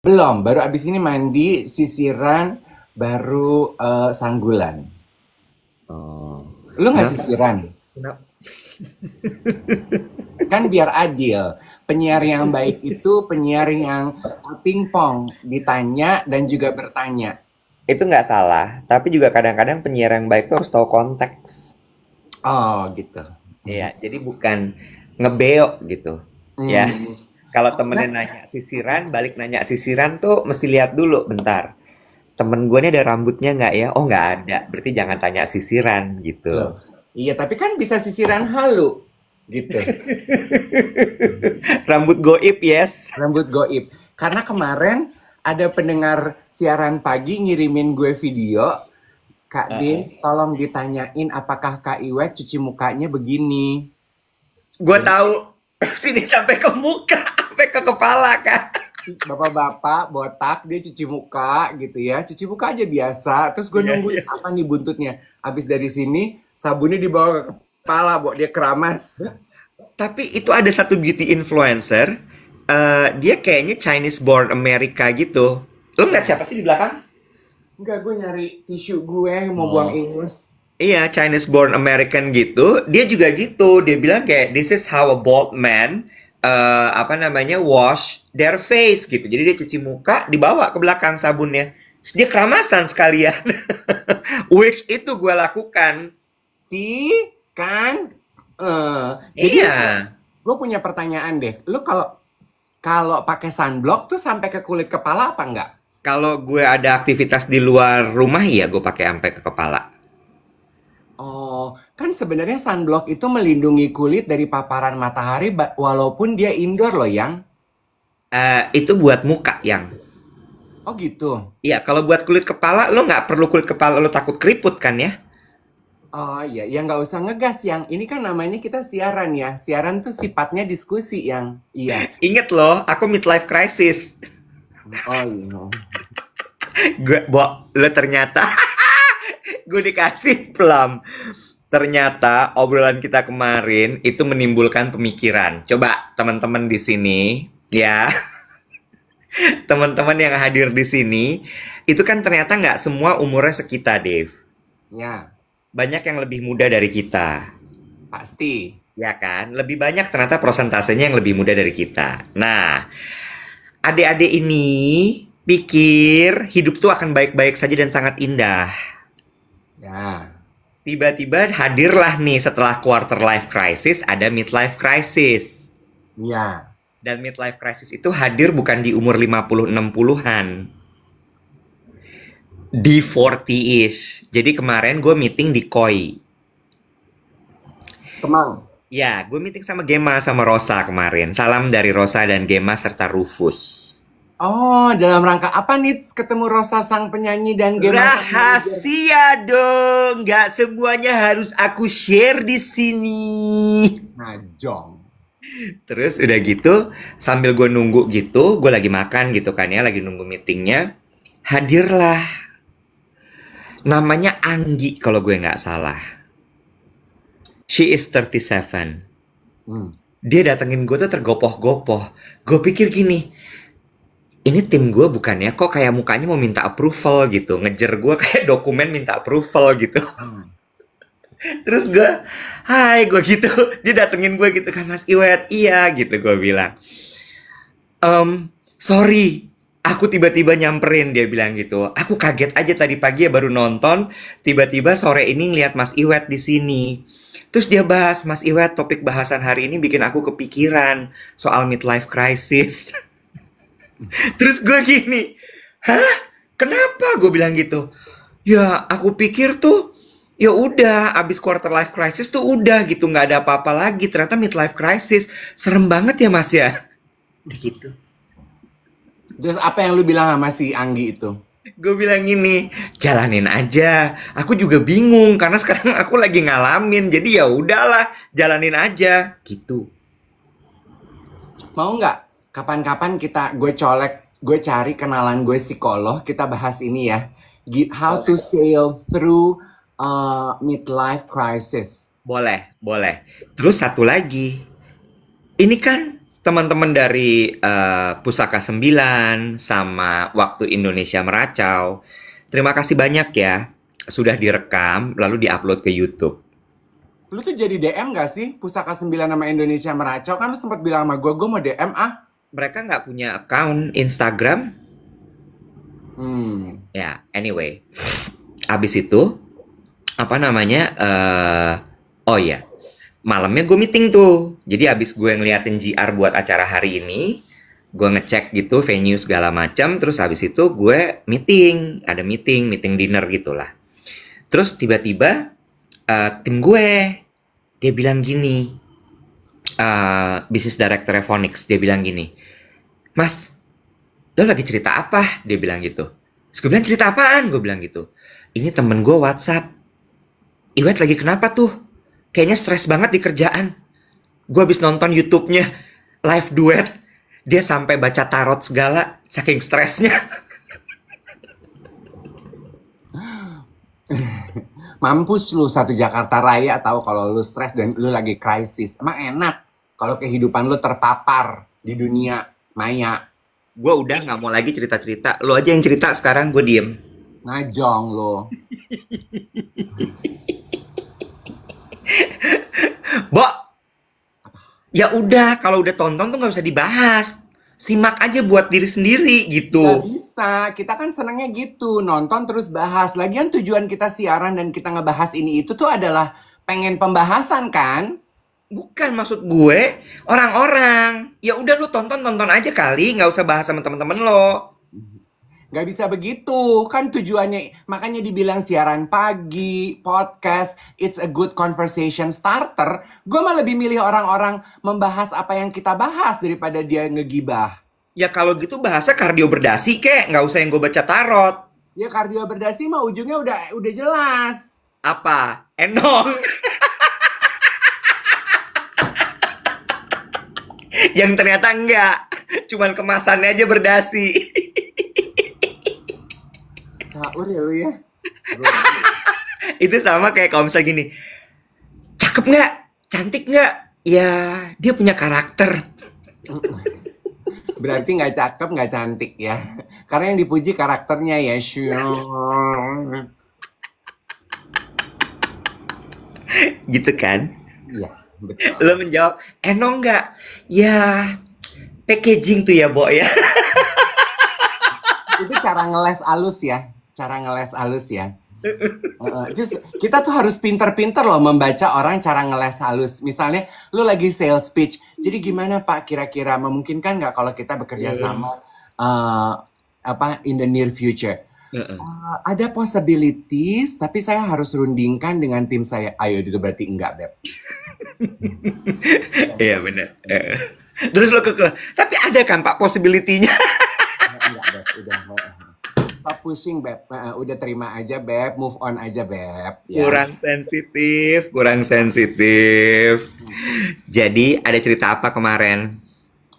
Belum, baru abis ini mandi, sisiran, baru sanggulan. Oh, Lu nggak kenapa? sisiran? Kenapa? Kan biar adil. Penyiar yang baik itu penyiar yang pingpong, ditanya dan juga bertanya. Itu nggak salah, tapi juga kadang-kadang penyiar yang baik tuh harus tahu konteks. Oh, gitu. Iya, jadi bukan ngebeo gitu. Ya, Hmm. kalau Oh, temennya enggak. nanya sisiran, balik nanya sisiran tuh mesti lihat dulu bentar. Temen gue nih ada rambutnya nggak ya? Oh nggak ada, berarti jangan tanya sisiran gitu. Loh. Iya, tapi kan bisa sisiran halu. Gitu. Rambut goib, yes. Rambut goib. Karena kemarin ada pendengar siaran pagi ngirimin gue video. Kak D, tolong ditanyain apakah Kak Iwet cuci mukanya begini. Gue Jadi tahu sini sampai ke muka, sampai ke kepala kan. bapak-bapak botak dia cuci muka gitu ya. Cuci muka aja biasa. Terus gue Iya, nungguin iya. apa nih buntutnya. Abis dari sini sabunnya dibawa ke kepala, buat dia keramas. Tapi itu ada satu beauty influencer, dia kayaknya Chinese born America gitu. Lo ngeliat Ya. siapa sih di belakang? Enggak, gue nyari tisu gue mau buang Oh. ingus. Iya, Chinese born American gitu. Dia juga gitu. Dia bilang kayak this is how a bald man apa namanya wash their face gitu. Jadi dia cuci muka, dibawa ke belakang sabunnya. Terus dia keramasan sekalian. Which itu gue lakukan. Sih, kan? Jadi Iya. gue punya pertanyaan deh. Lu kalau kalau pakai sunblock tuh sampai ke kulit kepala apa enggak? Kalau gue ada aktivitas di luar rumah, ya gue pakai sampai ke kepala. Oh, kan sebenarnya sunblock itu melindungi kulit dari paparan matahari walaupun dia indoor loh, Yang. Itu buat muka yang. Oh gitu. Iya, kalau buat kulit kepala, lo nggak perlu kulit kepala lo takut keriput kan ya? Oh iya, ya nggak usah ngegas, Yang. Ini kan namanya kita siaran ya. Siaran tuh sifatnya diskusi, Yang. Iya. Ingat loh, aku midlife crisis. Oh iya. Lo ternyata gue dikasih plum. Ternyata obrolan kita kemarin itu menimbulkan pemikiran. Coba teman-teman di sini, ya, teman-teman yang hadir di sini, itu kan ternyata nggak semua umurnya sekita, Dave. Ya, Banyak yang lebih muda dari kita. pasti. Ya kan? Lebih banyak ternyata prosentasenya yang lebih muda dari kita. Nah, adik-adik ini pikir hidup tuh akan baik-baik saja dan sangat indah. Ya. Tiba-tiba hadirlah nih setelah quarter life crisis ada midlife crisis. Ya. Dan midlife crisis itu hadir bukan di umur 50-60-an. Di 40-ish. Jadi kemarin gue meeting di Koi. Kemang. Ya, gue meeting sama Gema sama Rosa kemarin. Salam dari Rosa dan Gema serta Rufus. Oh, dalam rangka apa nih ketemu Rosa sang penyanyi dan Gema sang manajer? Rahasia dong, nggak semuanya harus aku share di sini. Najong. Terus udah gitu, sambil gue nunggu gitu, gue lagi makan gitu kan ya, lagi nunggu meetingnya. Hadirlah, namanya Anggi kalau gue nggak salah. She is 37. Hmm. Dia datengin gue tuh tergopoh-gopoh. Gue pikir gini, ini tim gue bukannya kok kayak mukanya mau minta approval gitu. Ngejer gue kayak dokumen minta approval gitu. Hmm. Terus gue, hai gue gitu. Dia datengin gue gitu kan, Mas Iwet. Iya gitu gue bilang. Sorry, aku tiba-tiba nyamperin, dia bilang gitu. Aku kaget aja tadi pagi ya baru nonton, tiba-tiba sore ini ngeliat Mas Iwet di sini. Terus dia bahas, Mas Iwet, topik bahasan hari ini bikin aku kepikiran soal midlife crisis. Terus gue gini, hah? Kenapa? Gue bilang gitu. Ya, aku pikir tuh, ya udah, abis quarter life crisis tuh udah gitu, nggak ada apa-apa lagi. Ternyata midlife crisis, serem banget ya Mas ya. Udah gitu. Terus apa yang lu bilang sama si Anggi itu? Gue bilang gini, jalanin aja. Aku juga bingung karena sekarang aku lagi ngalamin. Jadi ya udahlah, jalanin aja gitu. Mau nggak? Kapan-kapan gue colek, gue cari kenalan gue psikolog, kita bahas ini ya. How to sail through midlife crisis. Boleh, boleh. Terus satu lagi. Ini kan teman-teman dari Pusaka 9 sama Waktu Indonesia Meracau, terima kasih banyak ya. Sudah direkam, lalu diupload ke YouTube. Lu tuh jadi DM gak sih? Pusaka 9 nama Indonesia Meracau. Kan lu sempat bilang sama gue mau DM ah. Mereka nggak punya account Instagram. Hmm. Ya, anyway. Abis itu, apa namanya? Oh ya, malamnya gue meeting tuh. Jadi abis gue ngeliatin GR buat acara hari ini, gue ngecek gitu venue segala macam. Terus abis itu gue meeting, ada meeting dinner gitulah. Terus tiba-tiba tim gue, dia bilang gini, business director Phonics, dia bilang gini, Mas, lo lagi cerita apa? Dia bilang gitu. Terus gue bilang, cerita apaan? Gue bilang gitu. Ini temen gue WhatsApp. Iwet lagi kenapa tuh? Kayaknya stres banget di kerjaan. Gue habis nonton YouTube-nya, live duet. Dia sampai baca tarot segala, saking stresnya. Mampus lu satu Jakarta Raya tahu kalau lu stres dan lu lagi krisis. Emang enak kalau kehidupan lu terpapar di dunia maya. Gue udah nggak mau lagi cerita-cerita. Lo aja yang cerita sekarang, gue diem. Ngajong lu. Bo, ya udah, kalau udah tonton tuh nggak usah dibahas. Simak aja buat diri sendiri Gak gitu. bisa, kita kan senangnya gitu, nonton terus bahas. Lagian tujuan kita siaran dan kita ngebahas ini itu tuh adalah pengen pembahasan kan? Bukan maksud gue, orang-orang. Ya udah lu tonton aja kali, nggak usah bahas sama temen-temen lo. Gak bisa begitu, kan tujuannya, makanya dibilang siaran pagi, podcast, it's a good conversation starter. Gue mah lebih milih orang-orang membahas apa yang kita bahas daripada dia ngegibah. Ya kalau gitu bahasa kardio berdasi kek, nggak usah yang gue baca tarot. Ya kardio berdasi mah ujungnya udah jelas. Apa? Enong. Yang ternyata enggak. Cuman kemasannya aja berdasi. Caur ya lu ya. Itu sama kayak kalau misalnya gini. Cakep nggak? Cantik nggak? Ya, dia punya karakter. Berarti nggak cakep, nggak cantik ya. Karena yang dipuji karakternya ya. Gitu kan? Iya, betul. Lo menjawab, enong nggak? Ya, packaging tuh ya, Bo ya. Itu cara ngeles alus ya. Cara ngeles alus ya. Terus kita tuh harus pinter-pinter loh membaca orang cara ngeles halus. Misalnya lu lagi sales pitch. Jadi gimana Pak kira-kira memungkinkan nggak kalau kita bekerja sama in the near future? Ada possibilities, tapi saya harus rundingkan dengan tim saya. Ayo itu berarti enggak, Beb. Iya benar. Terus lo tapi ada kan Pak possibility-nya? Enggak, Beb. Udah. Stop pushing, Beb. Udah terima aja, Beb. Move on aja, Beb. Ya. Kurang sensitif. Jadi ada cerita apa kemarin?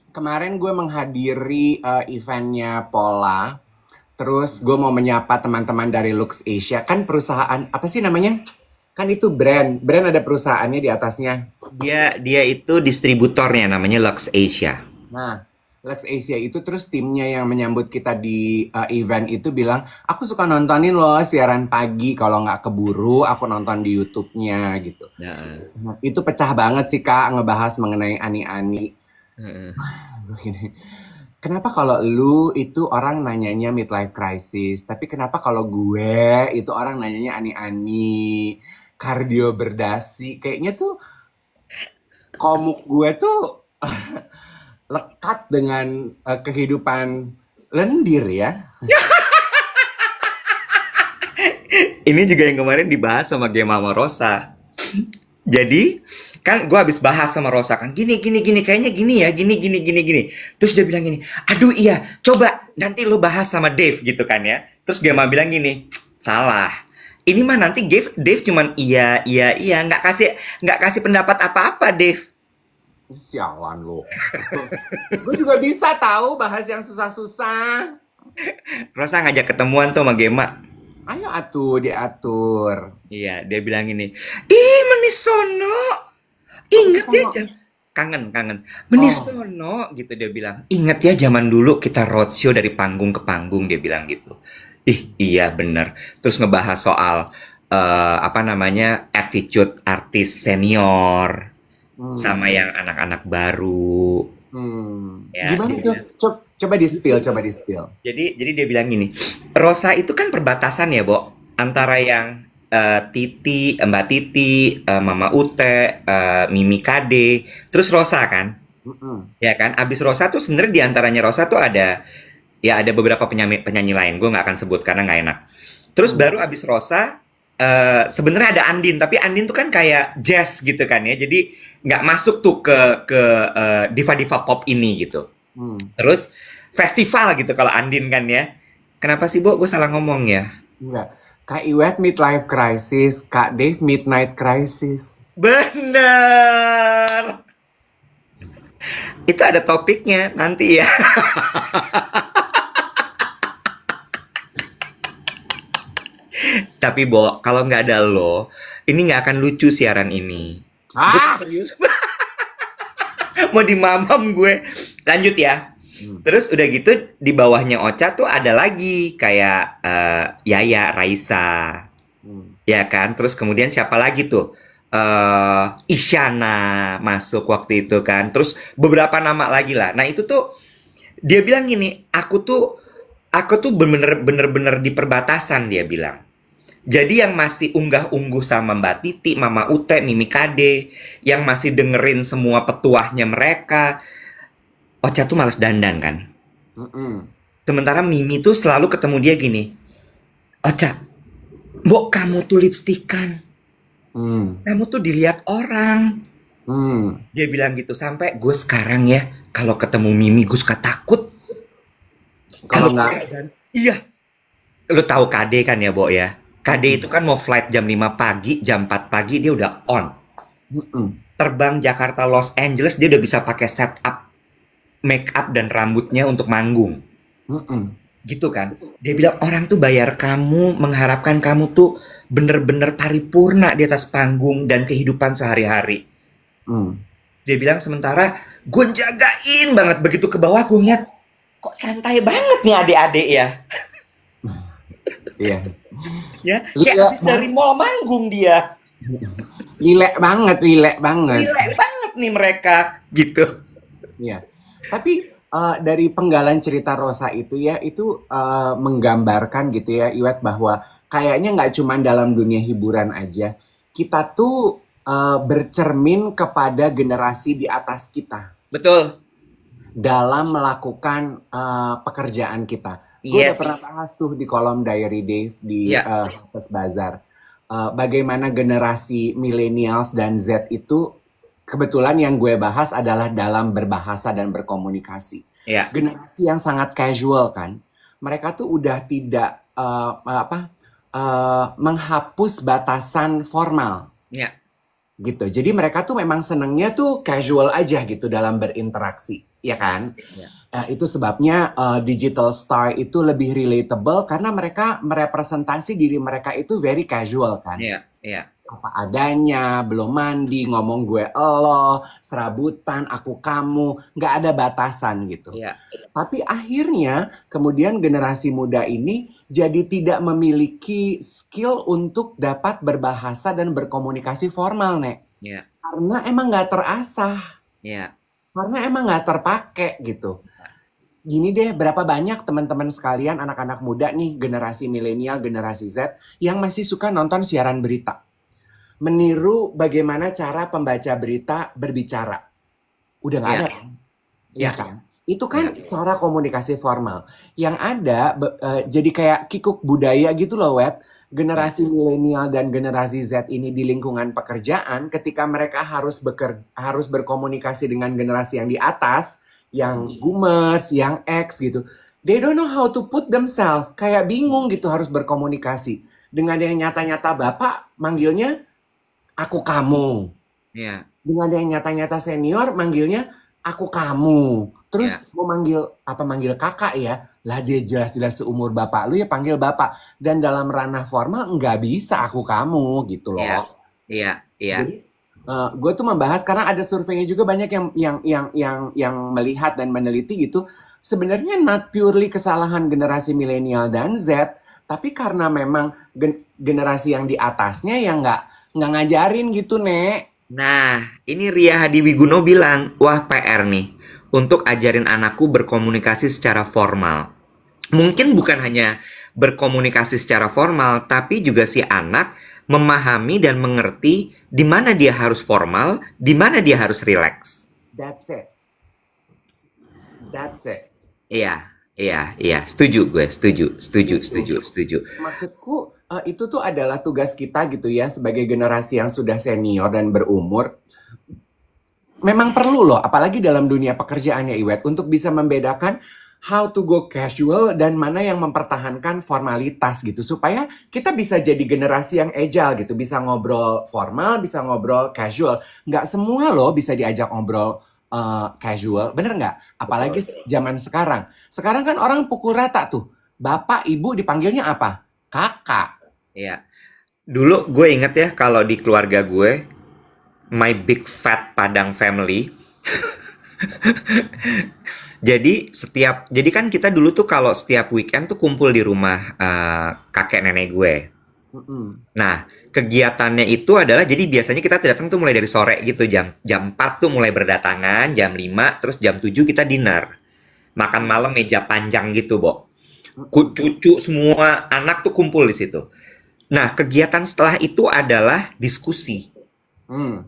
Kemarin gue menghadiri eventnya Pola. Terus gue mau menyapa teman-teman dari Lux Asia. Kan perusahaan, apa sih namanya? Kan itu brand. Brand ada perusahaannya di atasnya. Dia itu distributornya namanya Lux Asia. Nah, Lux Asia itu terus timnya yang menyambut kita di event itu bilang, aku suka nontonin loh siaran pagi. Kalau nggak keburu, aku nonton di YouTube-nya gitu. Nah, itu pecah banget sih Kak ngebahas mengenai ani-ani. Kenapa kalau lu itu orang nanyanya midlife crisis, tapi kenapa kalau gue itu orang nanyanya ani-ani, kardio berdasi, kayaknya tuh komuk gue tuh lekat dengan kehidupan lendir ya. Ini juga yang kemarin dibahas sama Gemma sama Rosa. Jadi kan gue habis bahas sama Rosa kan gini kayaknya gini ya gini. Terus dia bilang gini, aduh iya coba nanti lo bahas sama Dave gitu kan ya. Terus Gemma bilang gini, salah. Ini mah nanti Dave cuman iya nggak kasih pendapat apa-apa Dave. Sialan lo. Gue juga bisa tahu bahas yang susah-susah. Rosa ngajak ketemuan tuh sama Gemma. Ayo atuh diatur. Iya, dia bilang gini, ih Manisono, ingat ya kangen, kangen. Oh, Menisono gitu dia bilang. Ingat ya zaman dulu kita roadshow dari panggung ke panggung dia bilang gitu. Ih, iya bener. Terus ngebahas soal apa namanya attitude artis senior sama hmm, yang anak-anak baru. Ya, gimana dia tuh? bilang. Coba di spill, coba di spill. Jadi dia bilang gini, Rosa itu kan perbatasan ya, Bo, antara yang Titi, Mbak Titi, Mama Ute, Mimi Kade, terus Rosa kan, Mm-mm. ya kan? Abis Rosa tuh sebenarnya di antaranya Rosa tuh ada ya ada beberapa penyanyi penyanyi lain, gue nggak akan sebut karena nggak enak. Terus Hmm. baru abis Rosa sebenarnya ada Andin, tapi Andin tuh kan kayak jazz gitu kan ya, jadi nggak masuk tuh ke diva-diva pop ini gitu. Hmm. Terus festival gitu kalau Andin kan ya. Kenapa sih, Bo? Gue salah ngomong ya. Enggak. Kak Iwet midlife crisis, Kak Dave midnight crisis. Bener. Itu ada topiknya nanti ya. Tapi, Bo, kalau nggak ada lo, ini nggak akan lucu siaran ini. Gue Ah! serius. Mau dimamam gue. Lanjut ya. Hmm. Terus udah gitu di bawahnya Ocha tuh ada lagi kayak Yaya, Raisa, Hmm. ya kan? Terus kemudian siapa lagi tuh? Isyana masuk waktu itu kan. Terus beberapa nama lagi lah. Nah, itu tuh dia bilang gini, aku tuh bener-bener di perbatasan dia bilang. Jadi yang masih unggah-ungguh sama Mbak Titi, Mama Ute, Mimi Kade, yang masih dengerin semua petuahnya mereka, Ocha tuh males dandan kan. Mm-mm. Sementara Mimi tuh selalu ketemu dia gini, Ocha, Mbok kamu tuh lipstikan, Hmm. kamu tuh dilihat orang. Hmm. Dia bilang gitu sampai gue sekarang ya kalau ketemu Mimi gue suka takut. Kalau Kalau nggak, iya, lu tahu KD kan ya, Bo ya. KD itu kan mau flight jam 5 pagi, jam 4 pagi dia udah on. mm-mm. Terbang Jakarta Los Angeles dia udah bisa pakai setup make up dan rambutnya untuk manggung. Mm-mm. Gitu kan. Dia bilang orang tuh bayar kamu, mengharapkan kamu tuh bener-bener paripurna di atas panggung dan kehidupan sehari-hari. Hmm. Dia bilang sementara gue jagain banget begitu ke bawah gue ngeliat kok santai banget nih adik-adik ya. Iya. Ya, kayak Lilek abis dari banget, mall manggung dia. lilek banget, lilek banget. Gila banget nih mereka gitu. Iya. Tapi dari penggalan cerita Rosa itu ya, itu menggambarkan gitu ya, Iwet, bahwa kayaknya nggak cuma dalam dunia hiburan aja. Kita tuh bercermin kepada generasi di atas kita Betul. dalam melakukan pekerjaan kita. Gue udah pernah Yes. bahas tuh di kolom Diary Dave di Ya, Harper's Bazaar. Bagaimana generasi millennials dan Z itu kebetulan yang gue bahas adalah dalam berbahasa dan berkomunikasi. ya, Generasi yang sangat casual kan. Mereka tuh udah tidak menghapus batasan formal ya, gitu. Jadi mereka tuh memang senengnya tuh casual aja gitu dalam berinteraksi, ya kan? ya, Itu sebabnya digital star itu lebih relatable karena mereka merepresentasi diri mereka itu very casual kan. ya, ya, Apa adanya, belum mandi, ngomong gue elo, serabutan, aku kamu, nggak ada batasan gitu. ya, Tapi akhirnya kemudian generasi muda ini jadi tidak memiliki skill untuk dapat berbahasa dan berkomunikasi formal, Nek. ya, Karena emang nggak terasah, ya, karena emang nggak terpakai gitu. Gini deh, berapa banyak teman-teman sekalian anak-anak muda nih, generasi milenial, generasi Z, yang masih suka nonton siaran berita. Meniru bagaimana cara pembaca berita berbicara. Udah nggak ya, ada kan? Iya ya, kan? Itu ya, kan cara komunikasi formal. Yang ada jadi kayak kikuk budaya gitu loh, Web. ya, Generasi milenial dan generasi Z ini di lingkungan pekerjaan, ketika mereka harus berkomunikasi dengan generasi yang di atas, yang boomers, yang X gitu. They don't know how to put themselves. Kayak bingung gitu harus berkomunikasi. Dengan yang nyata-nyata Bapak manggilnya aku kamu. ya, Dengan yang nyata-nyata senior manggilnya aku kamu. ya, Terus mau manggil kakak ya. Lah dia jelas-jelas seumur bapak lu ya panggil bapak. Dan dalam ranah formal nggak bisa aku kamu gitu ya, loh. ya, ya, Jadi Gue tuh membahas karena ada surveinya juga banyak yang melihat dan meneliti gitu. Sebenarnya not purely kesalahan generasi milenial dan Z, tapi karena memang generasi yang di atasnya yang nggak ngajarin gitu, Nek. Nah, ini Ria Hadi Wiguno bilang, wah PR nih, untuk ajarin anakku berkomunikasi secara formal. Mungkin bukan hanya berkomunikasi secara formal, tapi juga si anak memahami dan mengerti di mana dia harus formal, di mana dia harus rileks. That's it. That's it. Iya, iya, iya, setuju gue, setuju, setuju, Gitu. setuju, setuju. Maksudku itu tuh adalah tugas kita gitu ya sebagai generasi yang sudah senior dan berumur. Memang perlu loh, apalagi dalam dunia pekerjaannya Iwet, untuk bisa membedakan how to go casual dan mana yang mempertahankan formalitas gitu. Supaya kita bisa jadi generasi yang agile gitu. Bisa ngobrol formal, bisa ngobrol casual. Nggak semua loh bisa diajak ngobrol casual. Bener nggak? Apalagi Betul. zaman sekarang. Sekarang kan orang pukul rata tuh. Bapak, ibu dipanggilnya apa? Kakak. Iya. Dulu gue inget ya kalau di keluarga gue, my big fat Padang family. Jadi kan kita dulu tuh kalau setiap weekend tuh kumpul di rumah kakek nenek gue. Mm-mm. Nah, kegiatannya itu adalah jadi biasanya kita datang tuh mulai dari sore gitu jam jam 4 tuh mulai berdatangan, jam 5 terus jam 7 kita dinner. Makan malam meja panjang gitu, Bo. Mm-mm. Cucu semua anak tuh kumpul di situ. Nah, kegiatan setelah itu adalah diskusi. Mm.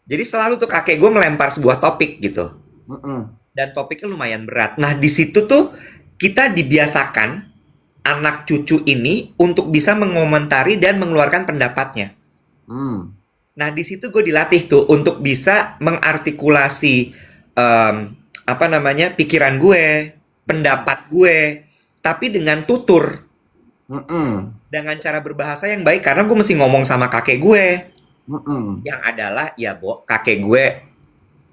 Jadi selalu tuh kakek gue melempar sebuah topik gitu. Mm-mm. Dan topiknya lumayan berat. Nah, di situ tuh kita dibiasakan anak cucu ini untuk bisa mengomentari dan mengeluarkan pendapatnya. Mm. Nah, di situ gue dilatih tuh untuk bisa mengartikulasi em, apa namanya pikiran gue, pendapat gue, tapi dengan tutur, Mm-mm. dengan cara berbahasa yang baik karena gue mesti ngomong sama kakek gue, Mm-mm. yang adalah ya Bo, kakek gue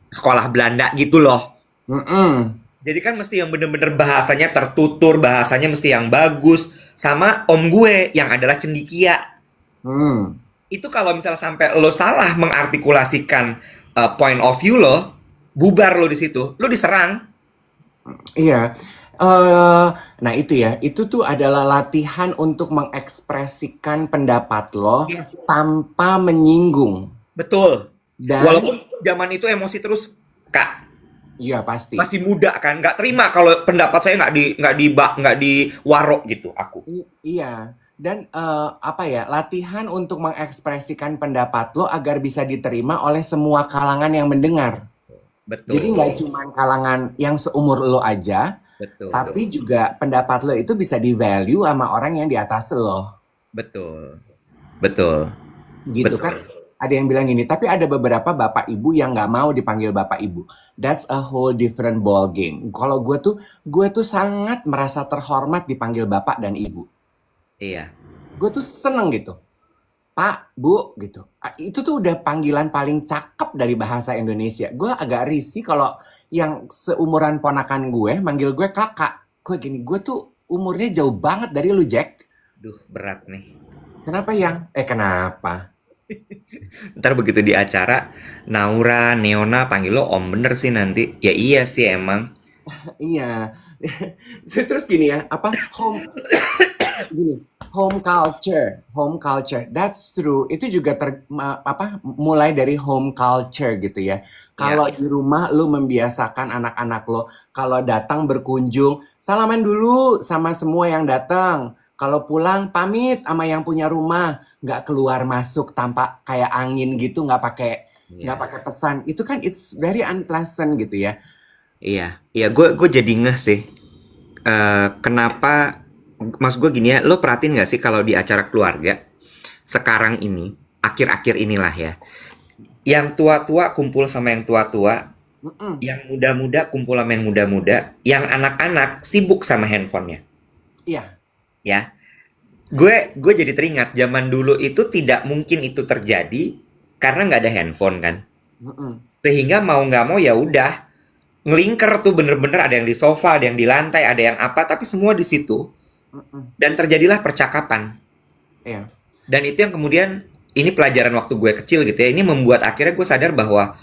sekolah Belanda gitu loh. Mm-mm. Jadi kan mesti yang bener-bener bahasanya tertutur, bahasanya mesti yang bagus. Sama om gue yang adalah cendikia. Mm. Itu kalau misalnya sampai lo salah mengartikulasikan point of view lo, bubar lo di situ, lo diserang. Iya. Nah itu ya, itu tuh adalah latihan untuk mengekspresikan pendapat lo Yes. tanpa menyinggung. Betul. Dan, Walaupun zaman itu emosi terus, Kak. iya pasti. Masih muda kan, nggak terima kalau pendapat saya nggak di warok gitu aku. Iya. Dan apa ya, latihan untuk mengekspresikan pendapat lo agar bisa diterima oleh semua kalangan yang mendengar. Jadi nggak Betul, cuma kalangan yang seumur lo aja, betul, tapi juga pendapat lo itu bisa di-value sama orang yang di atas lo. betul, betul, Gitu kan. betul. Ada yang bilang gini, tapi ada beberapa bapak ibu yang nggak mau dipanggil bapak ibu. That's a whole different ball game. Kalau gue tuh sangat merasa terhormat dipanggil bapak dan ibu. Iya, Gue tuh seneng gitu. Pak, Bu, gitu. Itu tuh udah panggilan paling cakep dari bahasa Indonesia. Gue agak risih kalau yang seumuran ponakan gue manggil gue kakak. Gue gini, gue tuh umurnya jauh banget dari lu, Jack. duh berat nih. Kenapa yang? Kenapa? Ntar begitu di acara, Naura, Neona panggil lo om bener sih nanti. Ya iya sih emang. Iya. Terus gini ya, apa gini, home culture, that's true. Itu juga mulai dari home culture gitu ya. Ya, Kalau di rumah lu membiasakan anak-anak lo, kalau datang berkunjung, salaman dulu sama semua yang datang. Kalau pulang pamit sama yang punya rumah, nggak keluar masuk tanpa kayak angin gitu, nggak pakai iya, pesan. Itu kan it's very unpleasant gitu ya. iya, iya. Gue jadi ngeh sih. Kenapa? Mas gue gini ya, lo perhatiin nggak sih kalau di acara keluarga sekarang ini, akhir-akhir inilah ya, yang tua-tua kumpul sama yang tua-tua, Mm-mm. yang muda-muda kumpul sama yang muda-muda, yang anak-anak sibuk sama handphonenya, Iya. ya. Gue jadi teringat zaman dulu itu tidak mungkin itu terjadi karena nggak ada handphone kan. Mm-mm. Sehingga mau nggak mau ya udah ngelingker tuh bener-bener ada yang di sofa, ada yang di lantai, ada yang apa, tapi semua di situ Mm-mm. dan terjadilah percakapan. Iya. Dan itu yang kemudian ini pelajaran waktu gue kecil gitu ya. Ini membuat akhirnya gue sadar bahwa,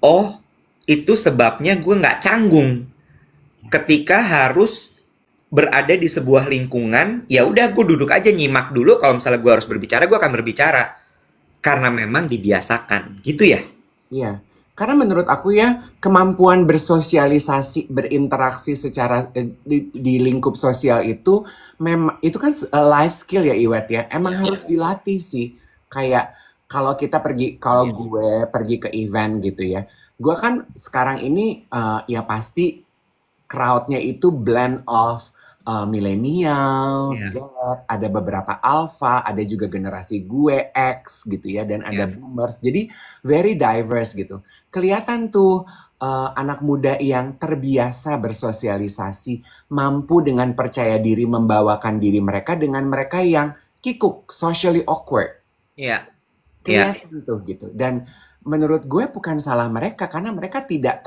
oh, itu sebabnya gue nggak canggung ketika harus berada di sebuah lingkungan. Ya udah, gue duduk aja nyimak dulu. Kalau misalnya gue harus berbicara, gue akan berbicara karena memang dibiasakan, gitu ya. Iya, karena menurut aku ya kemampuan bersosialisasi, berinteraksi secara di lingkup sosial itu memang itu kan life skill ya Iwet ya. Emang harus dilatih sih. Kayak kalau kita pergi, kalau gue pergi ke event gitu ya. Gue kan sekarang ini ya pasti crowd-nya itu blend of millennial, Iya, Z, ada beberapa alpha, ada juga generasi gue X gitu ya, dan ada iya, boomers. Jadi very diverse gitu. Kelihatan tuh anak muda yang terbiasa bersosialisasi, mampu dengan percaya diri membawakan diri mereka dengan mereka yang kikuk, socially awkward. iya, iya, Kelihatan tuh gitu. Dan menurut gue bukan salah mereka karena mereka tidak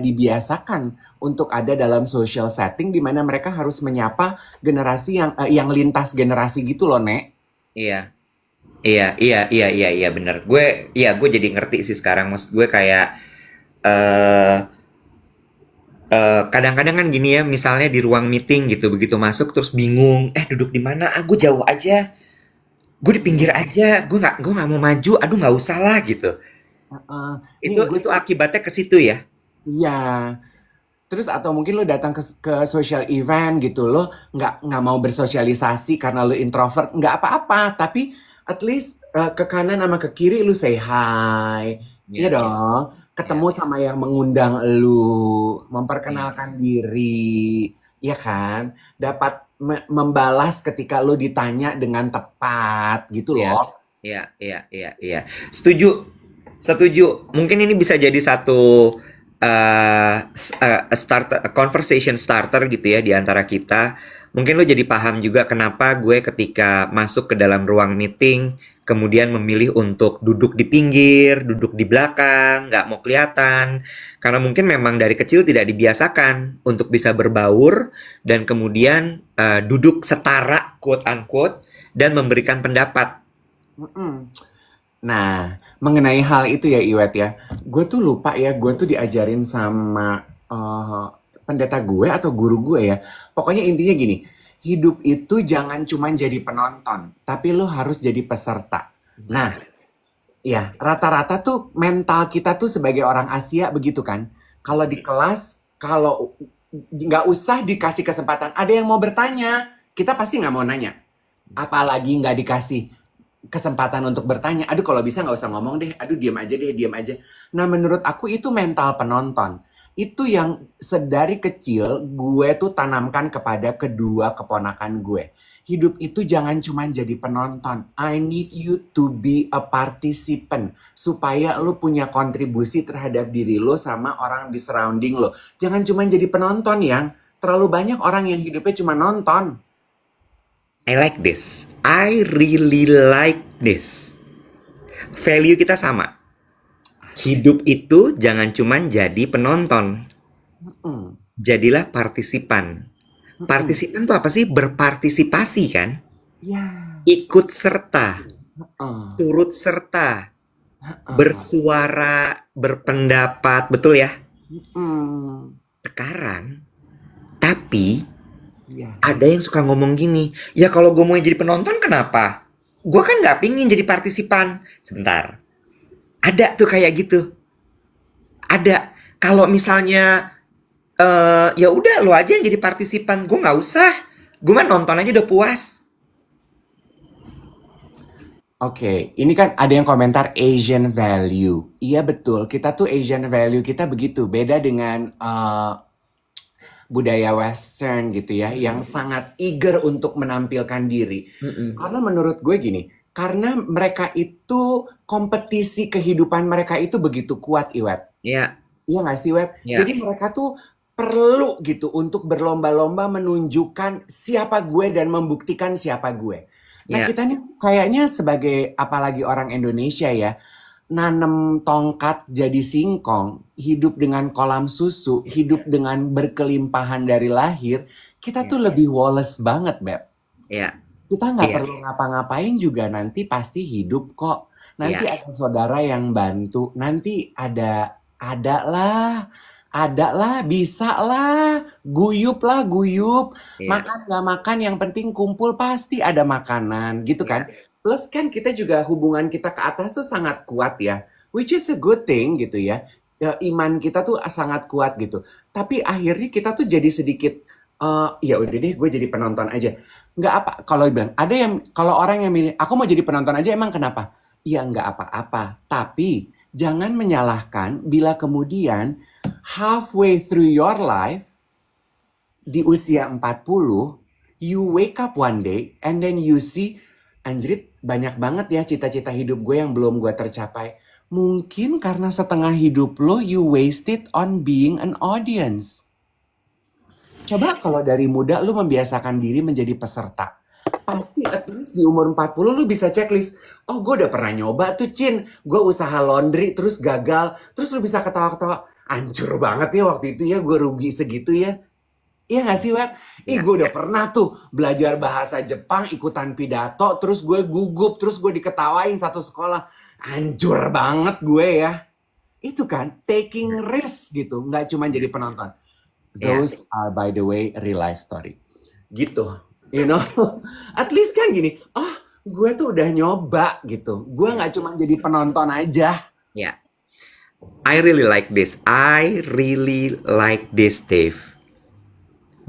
dibiasakan untuk ada dalam social setting di mana mereka harus menyapa generasi yang lintas generasi gitu loh, Nek. iya, iya, iya, iya, iya, iya, bener. Gue jadi ngerti sih sekarang. Maksud gue kayak, eh kadang-kadang kan gini ya, misalnya di ruang meeting gitu, begitu masuk terus bingung, duduk di mana? Ah, gue jauh aja, gue di pinggir Iya. aja, gue nggak mau maju, aduh nggak usah lah gitu. Heeh. Nih Itu gue itu akibatnya ke situ ya. iya. Terus atau mungkin lo datang ke social event gitu, lo nggak mau bersosialisasi karena lo introvert, nggak apa-apa. Tapi at least ke kanan sama ke kiri lo say hi, iya Iya, dong. iya, Ketemu sama yang mengundang lo, iya, memperkenalkan diri, ya kan? Dapat membalas ketika lo ditanya dengan tepat gitu iya, loh. iya, iya, iya, iya. Setuju, setuju. Mungkin ini bisa jadi satu conversation starter gitu ya di antara kita. Mungkin lo jadi paham juga kenapa gue ketika masuk ke dalam ruang meeting, kemudian memilih untuk duduk di pinggir, duduk di belakang, nggak mau kelihatan. Karena mungkin memang dari kecil tidak dibiasakan untuk bisa berbaur dan kemudian duduk setara, quote unquote, dan memberikan pendapat. Mm-mm. Nah, mengenai hal itu ya Iwet ya, gue tuh lupa ya, gue tuh diajarin sama eh, pendeta gue atau guru gue ya. Pokoknya intinya gini, hidup itu jangan cuma jadi penonton, tapi lo harus jadi peserta. Nah, ya rata-rata tuh mental kita tuh sebagai orang Asia begitu kan. Kalau di kelas, kalau nggak usah dikasih kesempatan, ada yang mau bertanya, kita pasti nggak mau nanya. Apalagi nggak dikasih kesempatan untuk bertanya. Aduh kalau bisa nggak usah ngomong deh. Aduh diam aja deh, diam aja. Nah menurut aku itu mental penonton. Itu yang sedari kecil gue tuh tanamkan kepada kedua keponakan gue. Hidup itu jangan cuma jadi penonton. I need you to be a participant. Supaya lo punya kontribusi terhadap diri lo sama orang di surrounding lo. Jangan cuma jadi penonton yang terlalu banyak orang yang hidupnya cuma nonton. I like this. I really like this. Value kita sama. Hidup itu jangan cuman jadi penonton. Mm-mm. Jadilah partisipan. Mm-mm. Partisipan itu apa sih? Berpartisipasi kan? Ya. Ikut serta, Heeh. turut serta, Heeh. bersuara, berpendapat, betul ya? Mm-mm. Sekarang, tapi Ya. ada yang suka ngomong gini, ya kalau gue mau jadi penonton kenapa? Gue kan nggak pingin jadi partisipan. Sebentar, ada tuh kayak gitu. Ada. Kalau misalnya ya udah lo aja yang jadi partisipan, gue nggak usah. Gue mah nonton aja udah puas. Oke, ini kan ada yang komentar Asian value. Iya betul, kita tuh Asian value kita begitu. Beda dengan budaya Western gitu ya, yang sangat eager untuk menampilkan diri. Mm-mm. Karena menurut gue gini, karena mereka itu kompetisi kehidupan mereka itu begitu kuat, Iwet. Ya, Iya nggak sih, Web? ya, Jadi mereka tuh perlu gitu untuk berlomba-lomba menunjukkan siapa gue dan membuktikan siapa gue. Nah ya, kita nih kayaknya sebagai apalagi orang Indonesia ya, nanem tongkat jadi singkong, hidup dengan kolam susu, hidup dengan berkelimpahan dari lahir, kita ya, tuh lebih Wallace banget, Beb. ya. Kita nggak Iya, perlu ngapa-ngapain juga nanti pasti hidup kok. Nanti iya, ada saudara yang bantu. Nanti ada lah, bisa lah, guyup lah, guyup. iya, Makan nggak makan, yang penting kumpul pasti ada makanan, gitu kan? iya, Plus kan kita juga hubungan kita ke atas tuh sangat kuat ya, which is a good thing gitu ya. Ya, iman kita tuh sangat kuat gitu. Tapi akhirnya kita tuh jadi sedikit, ya udah deh, gue jadi penonton aja. Nggak apa, kalau bilang, ada yang, kalau orang yang milih, aku mau jadi penonton aja, emang kenapa? Ya nggak apa-apa, tapi jangan menyalahkan bila kemudian halfway through your life, di usia 40, you wake up one day and then you see, anjrit, banyak banget ya cita-cita hidup gue yang belum gue tercapai. Mungkin karena setengah hidup lo you wasted on being an audience. Coba kalau dari muda lu membiasakan diri menjadi peserta. Pasti at least di umur 40 lu bisa checklist. Oh, gue udah pernah nyoba tuh, Cin. Gue usaha laundry terus gagal. Terus lu bisa ketawa-ketawa. Hancur banget ya waktu itu ya, gue rugi segitu ya. Iya gak sih, Wet? iya, Gue udah pernah tuh belajar bahasa Jepang, ikutan pidato, terus gue gugup, terus gue diketawain satu sekolah. Hancur banget gue ya. Itu kan, taking risk gitu. Nggak cuma jadi penonton. iya. Those are, by the way, real life story. Gitu. You know? At least kan gini, oh, gue tuh udah nyoba gitu. Gue nggak cuma jadi penonton aja. Iya. I really like this. I really like this, Dave.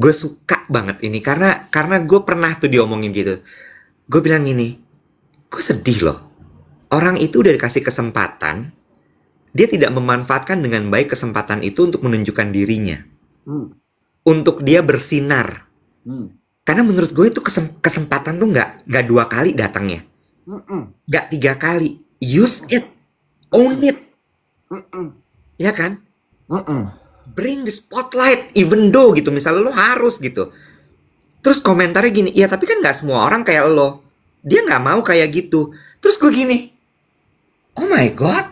Gue suka banget ini karena gue pernah tuh diomongin gitu. Gue bilang gini, gue sedih loh. Orang itu udah dikasih kesempatan, dia tidak memanfaatkan dengan baik kesempatan itu untuk menunjukkan dirinya, Hmm, untuk dia bersinar. hmm, Karena menurut gue itu kesempatan tuh nggak 2 kali datangnya, hmm, hmm, nggak 3 kali. Use it, own it, hmm, hmm, ya kan? hmm, hmm. Bring the spotlight, even though gitu, misalnya lo harus gitu. Terus komentarnya gini, ya tapi kan nggak semua orang kayak lo. Dia nggak mau kayak gitu. Terus gue gini, oh my god.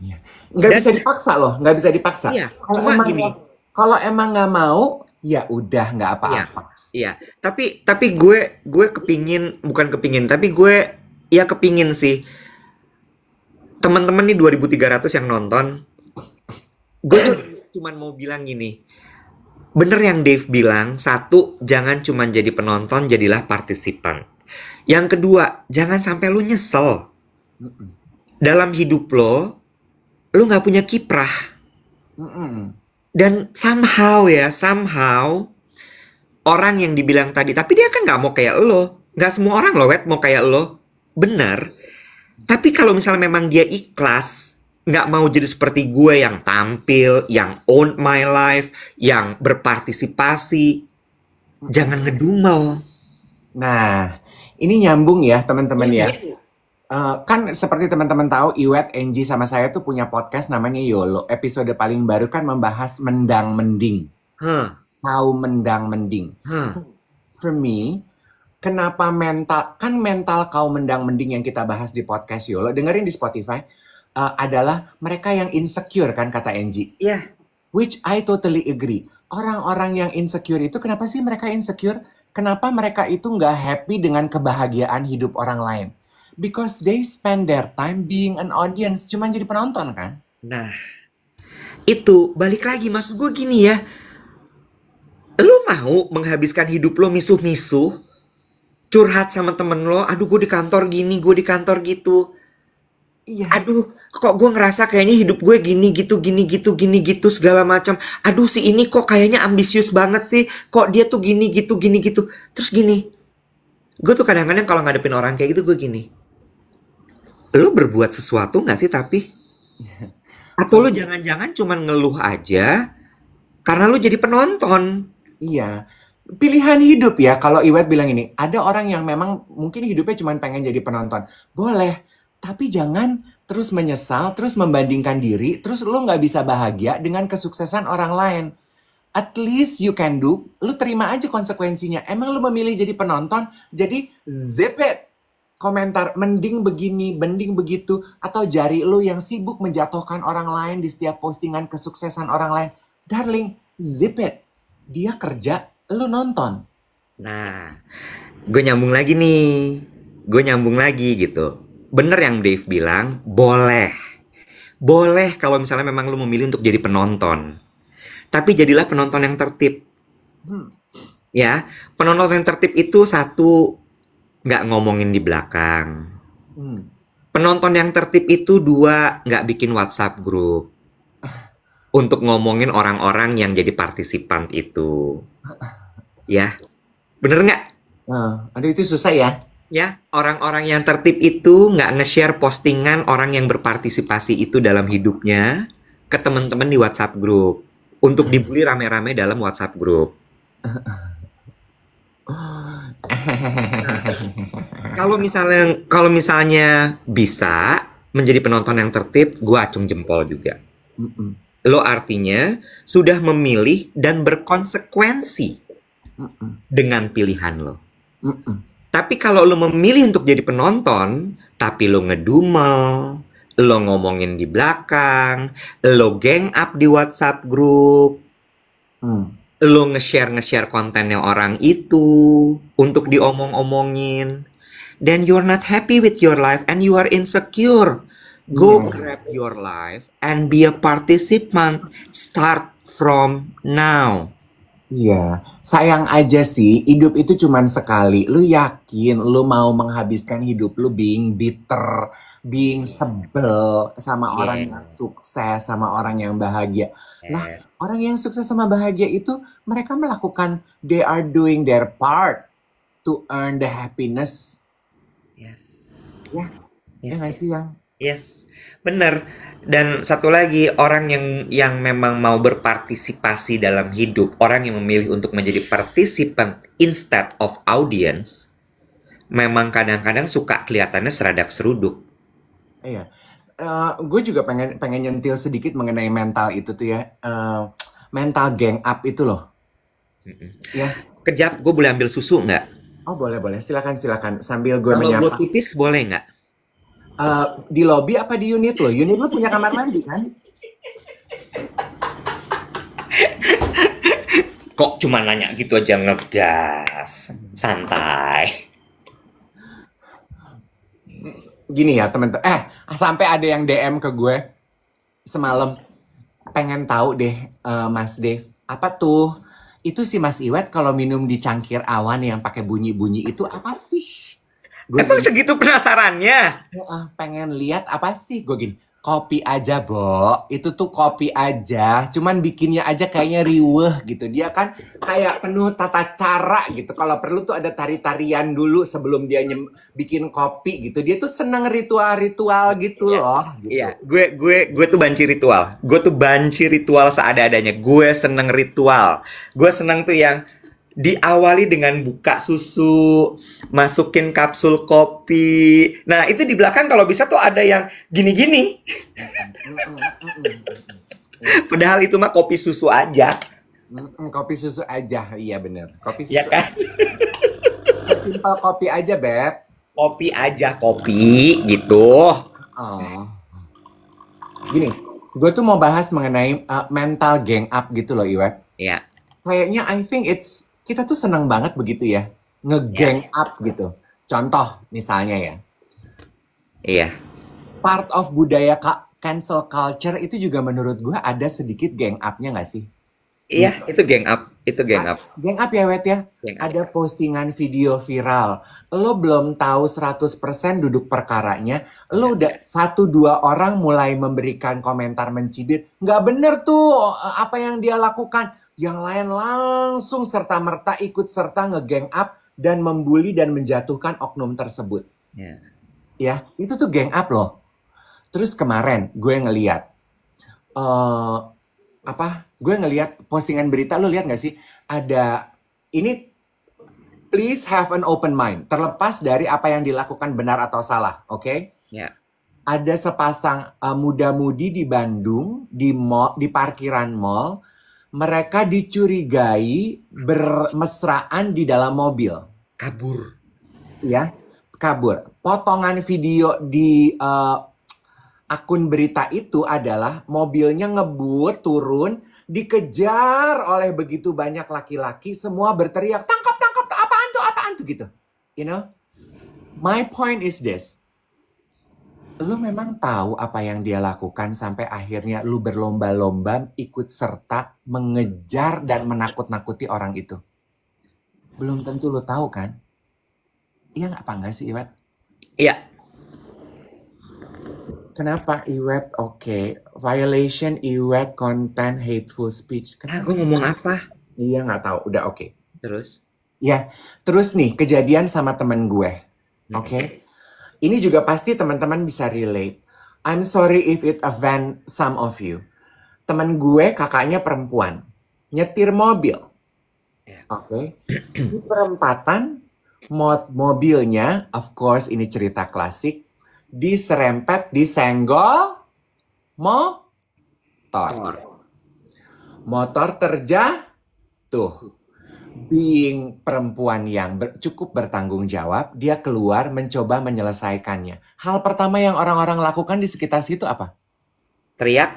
Iya. Nggak Dan bisa dipaksa loh, nggak bisa dipaksa. iya, Kalau cuma emang gini, kalau emang nggak mau, ya udah nggak iya, apa-apa. iya. Tapi gue kepingin, bukan kepingin, tapi gue ya kepingin sih. Teman-teman nih 2.300 yang nonton, gue cuman mau bilang gini. Bener yang Dave bilang, satu, jangan cuman jadi penonton, jadilah partisipan. Yang kedua, jangan sampai lu nyesel. Mm-mm, Dalam hidup lo nggak punya kiprah. mm-mm. Dan somehow, orang yang dibilang tadi, tapi dia kan nggak mau kayak lo. Nggak semua orang loh, Wet, mau kayak lo. Bener. Tapi kalau misalnya memang dia ikhlas, nggak mau jadi seperti gue yang tampil, yang own my life, yang berpartisipasi, jangan ngedumel. Nah, ini nyambung ya teman-teman ya. Iya. Kan seperti teman-teman tahu, Iwet, Angie sama saya tuh punya podcast namanya YOLO. Episode paling baru kan membahas mendang mending. Hah, Tahu mendang mending. hah, For me, kenapa mental kaum mendang mending yang kita bahas di podcast YOLO, dengerin di Spotify, adalah mereka yang insecure kan kata Angie. iya, Which I totally agree. Orang-orang yang insecure itu, kenapa sih mereka insecure? Kenapa mereka itu nggak happy dengan kebahagiaan hidup orang lain? Because they spend their time being an audience, cuman jadi penonton kan? nah, itu balik lagi maksud gue gini ya. Lu mau menghabiskan hidup lo misuh-misuh, curhat sama temen lo, aduh gue di kantor gini, gue di kantor gitu. Iya, Aduh, kok gue ngerasa kayaknya hidup gue gini gitu segala macam. Aduh, si ini kok kayaknya ambisius banget sih. Kok dia tuh gini gitu. Terus gini, gue tuh kadang-kadang kalau ngadepin orang kayak gitu gue gini. Lo berbuat sesuatu nggak sih tapi? Atau lo jangan-jangan cuman ngeluh aja karena lo jadi penonton? iya. Pilihan hidup ya, kalau Iwet bilang ini, ada orang yang memang mungkin hidupnya cuma pengen jadi penonton. Boleh, tapi jangan terus menyesal, terus membandingkan diri, terus lu nggak bisa bahagia dengan kesuksesan orang lain. At least you can do, lu terima aja konsekuensinya. Emang lu memilih jadi penonton, jadi zip it. Komentar, mending begini, mending begitu. Atau jari lu yang sibuk menjatuhkan orang lain di setiap postingan kesuksesan orang lain. Darling, zip it. Dia kerja, lu nonton. Nah, gue nyambung lagi nih. Gue nyambung lagi gitu. Bener yang Dave bilang, boleh. Boleh kalau misalnya memang lu memilih untuk jadi penonton. Tapi jadilah penonton yang tertib. Hmm. Ya, penonton yang tertib itu satu, nggak ngomongin di belakang. Hmm. Penonton yang tertib itu dua, nggak bikin WhatsApp grup. Untuk ngomongin orang-orang yang jadi partisipan itu. Ya, bener nggak? Aduh itu susah ya. Ya, orang-orang yang tertib itu nggak nge-share postingan orang yang berpartisipasi itu dalam hidupnya ke teman-teman di WhatsApp grup. Untuk dibully rame-rame dalam WhatsApp grup. Kalau misalnya bisa menjadi penonton yang tertib, gue acung jempol juga. Mm-mm. Lo artinya sudah memilih dan berkonsekuensi Mm-mm. dengan pilihan lo. Mm-mm. Tapi kalau lo memilih untuk jadi penonton, tapi lo ngedumel, lo ngomongin di belakang, lo gang up di WhatsApp group, Hmm. lo nge-share kontennya orang itu untuk diomong-omongin, then you're not happy with your life and you are insecure. Go Iya. grab your life and be a participant. Start from now. Iya, sayang aja sih, hidup itu cuman sekali. Lu yakin lu mau menghabiskan hidup lu being bitter, being sebel sama orang yang Yeah. sukses, sama orang yang bahagia. Lah, Yes. orang yang sukses sama bahagia itu mereka melakukan, they are doing their part to earn the happiness. Yes. Ya, ya nggak Yes. sih yang? Yes, bener. Dan satu lagi, orang yang memang mau berpartisipasi dalam hidup, orang yang memilih untuk menjadi participant instead of audience, memang kadang-kadang suka kelihatannya seradak seruduk. Iya, gue juga pengen pengen nyentil sedikit mengenai mental itu tuh ya. Mental gang up itu loh. Mm-mm. Ya, Kejap, gue boleh ambil susu nggak? oh boleh boleh, silakan silakan. Sambil gue Kalau gue menyapa. pipis boleh nggak? Di lobby apa di unit lo? Unit lo punya kamar mandi kan? Kok cuma nanya gitu aja ngegas? Santai. Gini ya temen-temen. Sampai ada yang DM ke gue semalam. Pengen tahu deh, Mas Dave. Apa tuh? Itu si Mas Iwet kalau minum di cangkir awan yang pakai bunyi-bunyi itu apa sih? Gue Emang gini, segitu penasarannya? pengen lihat apa sih? Gue gini, kopi aja, Bo. Itu tuh kopi aja. Cuman bikinnya aja kayaknya riweh gitu. Dia kan kayak penuh tata cara gitu. Kalau perlu tuh ada tari-tarian dulu sebelum dia bikin kopi gitu. Dia tuh seneng ritual-ritual gitu Iya. loh. Gitu. Iya, gue tuh banci ritual. Gue tuh banci ritual seada-adanya. Gue seneng ritual. Gue seneng tuh yang diawali dengan buka susu, masukin kapsul kopi. Nah, itu di belakang kalau bisa tuh ada yang gini-gini. Padahal itu mah kopi susu aja. Kopi susu aja, iya bener. Kopi Ya susu, kan? simple kopi aja, Beb. Kopi aja, kopi gitu. Oh. Gini, gue tuh mau bahas mengenai mental gang up gitu loh, Iwet. Ya, Kayaknya I think kita tuh seneng banget begitu ya, nge-gang up gitu. Contoh misalnya ya, iya. part of budaya cancel culture itu juga menurut gue ada sedikit gang up-nya nggak sih? Iya, itu gang up. Itu gang up. Gang up ya, Wet ya? Gang up. Ada postingan video viral. Lo belum tahu 100% duduk perkaranya. Lo udah 1-2 orang mulai memberikan komentar mencibir. Nggak bener tuh apa yang dia lakukan. Yang lain langsung serta-merta ikut serta nge-gang up dan membuli dan menjatuhkan oknum tersebut. Ya. Ya, itu tuh gang up loh. Terus kemarin gue ngeliat gue ngeliat postingan berita, lo lihat nggak sih? Ada ini, please have an open mind. Terlepas dari apa yang dilakukan benar atau salah, oke? Ya. Ada sepasang muda-mudi di Bandung di parkiran mall. Mereka dicurigai bermesraan di dalam mobil. Kabur. Ya, kabur. Potongan video di akun berita itu adalah mobilnya ngebut turun, dikejar oleh begitu banyak laki-laki, semua berteriak, tangkap, apaan tuh gitu. You know, my point is this. Lu memang tahu apa yang dia lakukan sampai akhirnya lu berlomba-lomba ikut serta mengejar dan menakut-nakuti orang itu. Belum tentu lu tahu kan? Iya nggak, apa nggak sih, Iwet? Iya. Kenapa Iwet violation Iwet content hateful speech? Gue Kenapa? ngomong apa? Iya nggak tahu. Udah oke. Terus? Ya, terus nih kejadian sama temen gue. Oke. Ini juga pasti teman-teman bisa relate. I'm sorry if it offend some of you. Temen gue kakaknya perempuan. Nyetir mobil. Ya. Oke. Di perempatan, mobilnya, of course ini cerita klasik, diserempet, disenggol motor. Motor terjatuh. Being perempuan yang cukup bertanggung jawab, dia keluar mencoba menyelesaikannya. Hal pertama yang orang-orang lakukan di sekitar situ apa? Teriak.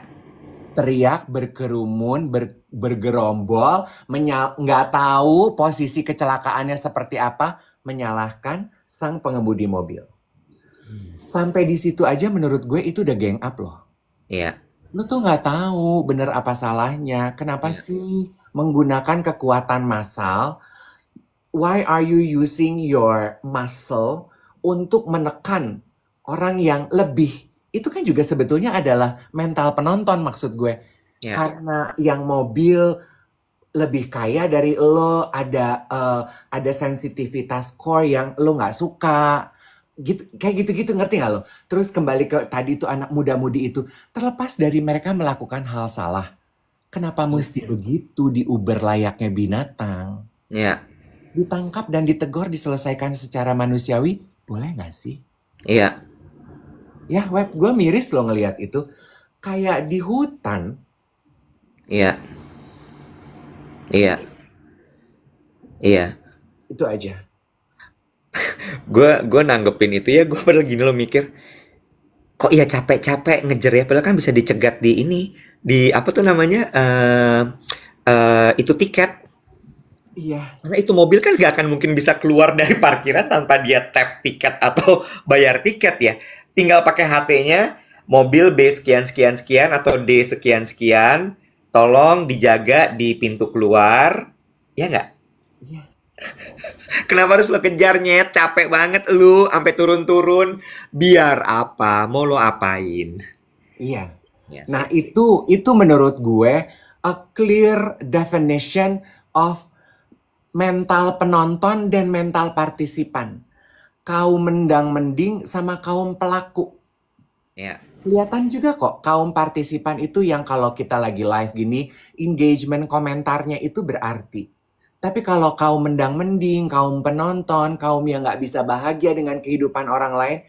Teriak, berkerumun, bergerombol, nggak tahu posisi kecelakaannya seperti apa, menyalahkan sang pengemudi mobil. Sampai di situ aja menurut gue itu udah gang up loh. Iya. Lu tuh nggak tahu bener apa salahnya. Kenapa sih menggunakan kekuatan massal? Why are you using your muscle untuk menekan orang yang lebih? Itu kan juga sebetulnya adalah mental penonton maksud gue. Ya. Karena yang mobil lebih kaya dari lo, ada sensitivitas core yang lo nggak suka. Gitu, kayak gitu-gitu, ngerti nggak lo? Terus kembali ke tadi itu anak muda-mudi itu, terlepas dari mereka melakukan hal salah, kenapa mesti begitu di Uber layaknya binatang? Iya. Ditangkap dan ditegur, diselesaikan secara manusiawi, boleh nggak sih? Iya. Ya, Wet, gue miris lo ngelihat itu, kayak di hutan. Iya. Iya. Iya. Itu aja. Gue nanggepin itu ya, gue padahal gini lo mikir, kok ya capek-capek ngejar ya, padahal kan bisa dicegat di ini, di apa tuh namanya, itu tiket. Iya. Karena itu mobil kan gak akan mungkin bisa keluar dari parkiran tanpa dia tap tiket atau bayar tiket ya. Tinggal pakai HT-nya, mobil B sekian-sekian-sekian atau D sekian-sekian, tolong dijaga di pintu keluar, ya nggak? Iya. Kenapa harus lo kejar, Nyet? Capek banget lu, sampai turun-turun. Biar apa? Mau lo apain? Iya. Ya, Nah, sip. itu menurut gue a clear definition of mental penonton dan mental partisipan. Kaum mendang-mending sama kaum pelaku. Ya. Kelihatan juga kok kaum partisipan itu yang kalau kita lagi live gini, engagement komentarnya itu berarti. Tapi kalau kaum mendang-mending, kaum penonton, kaum yang nggak bisa bahagia dengan kehidupan orang lain,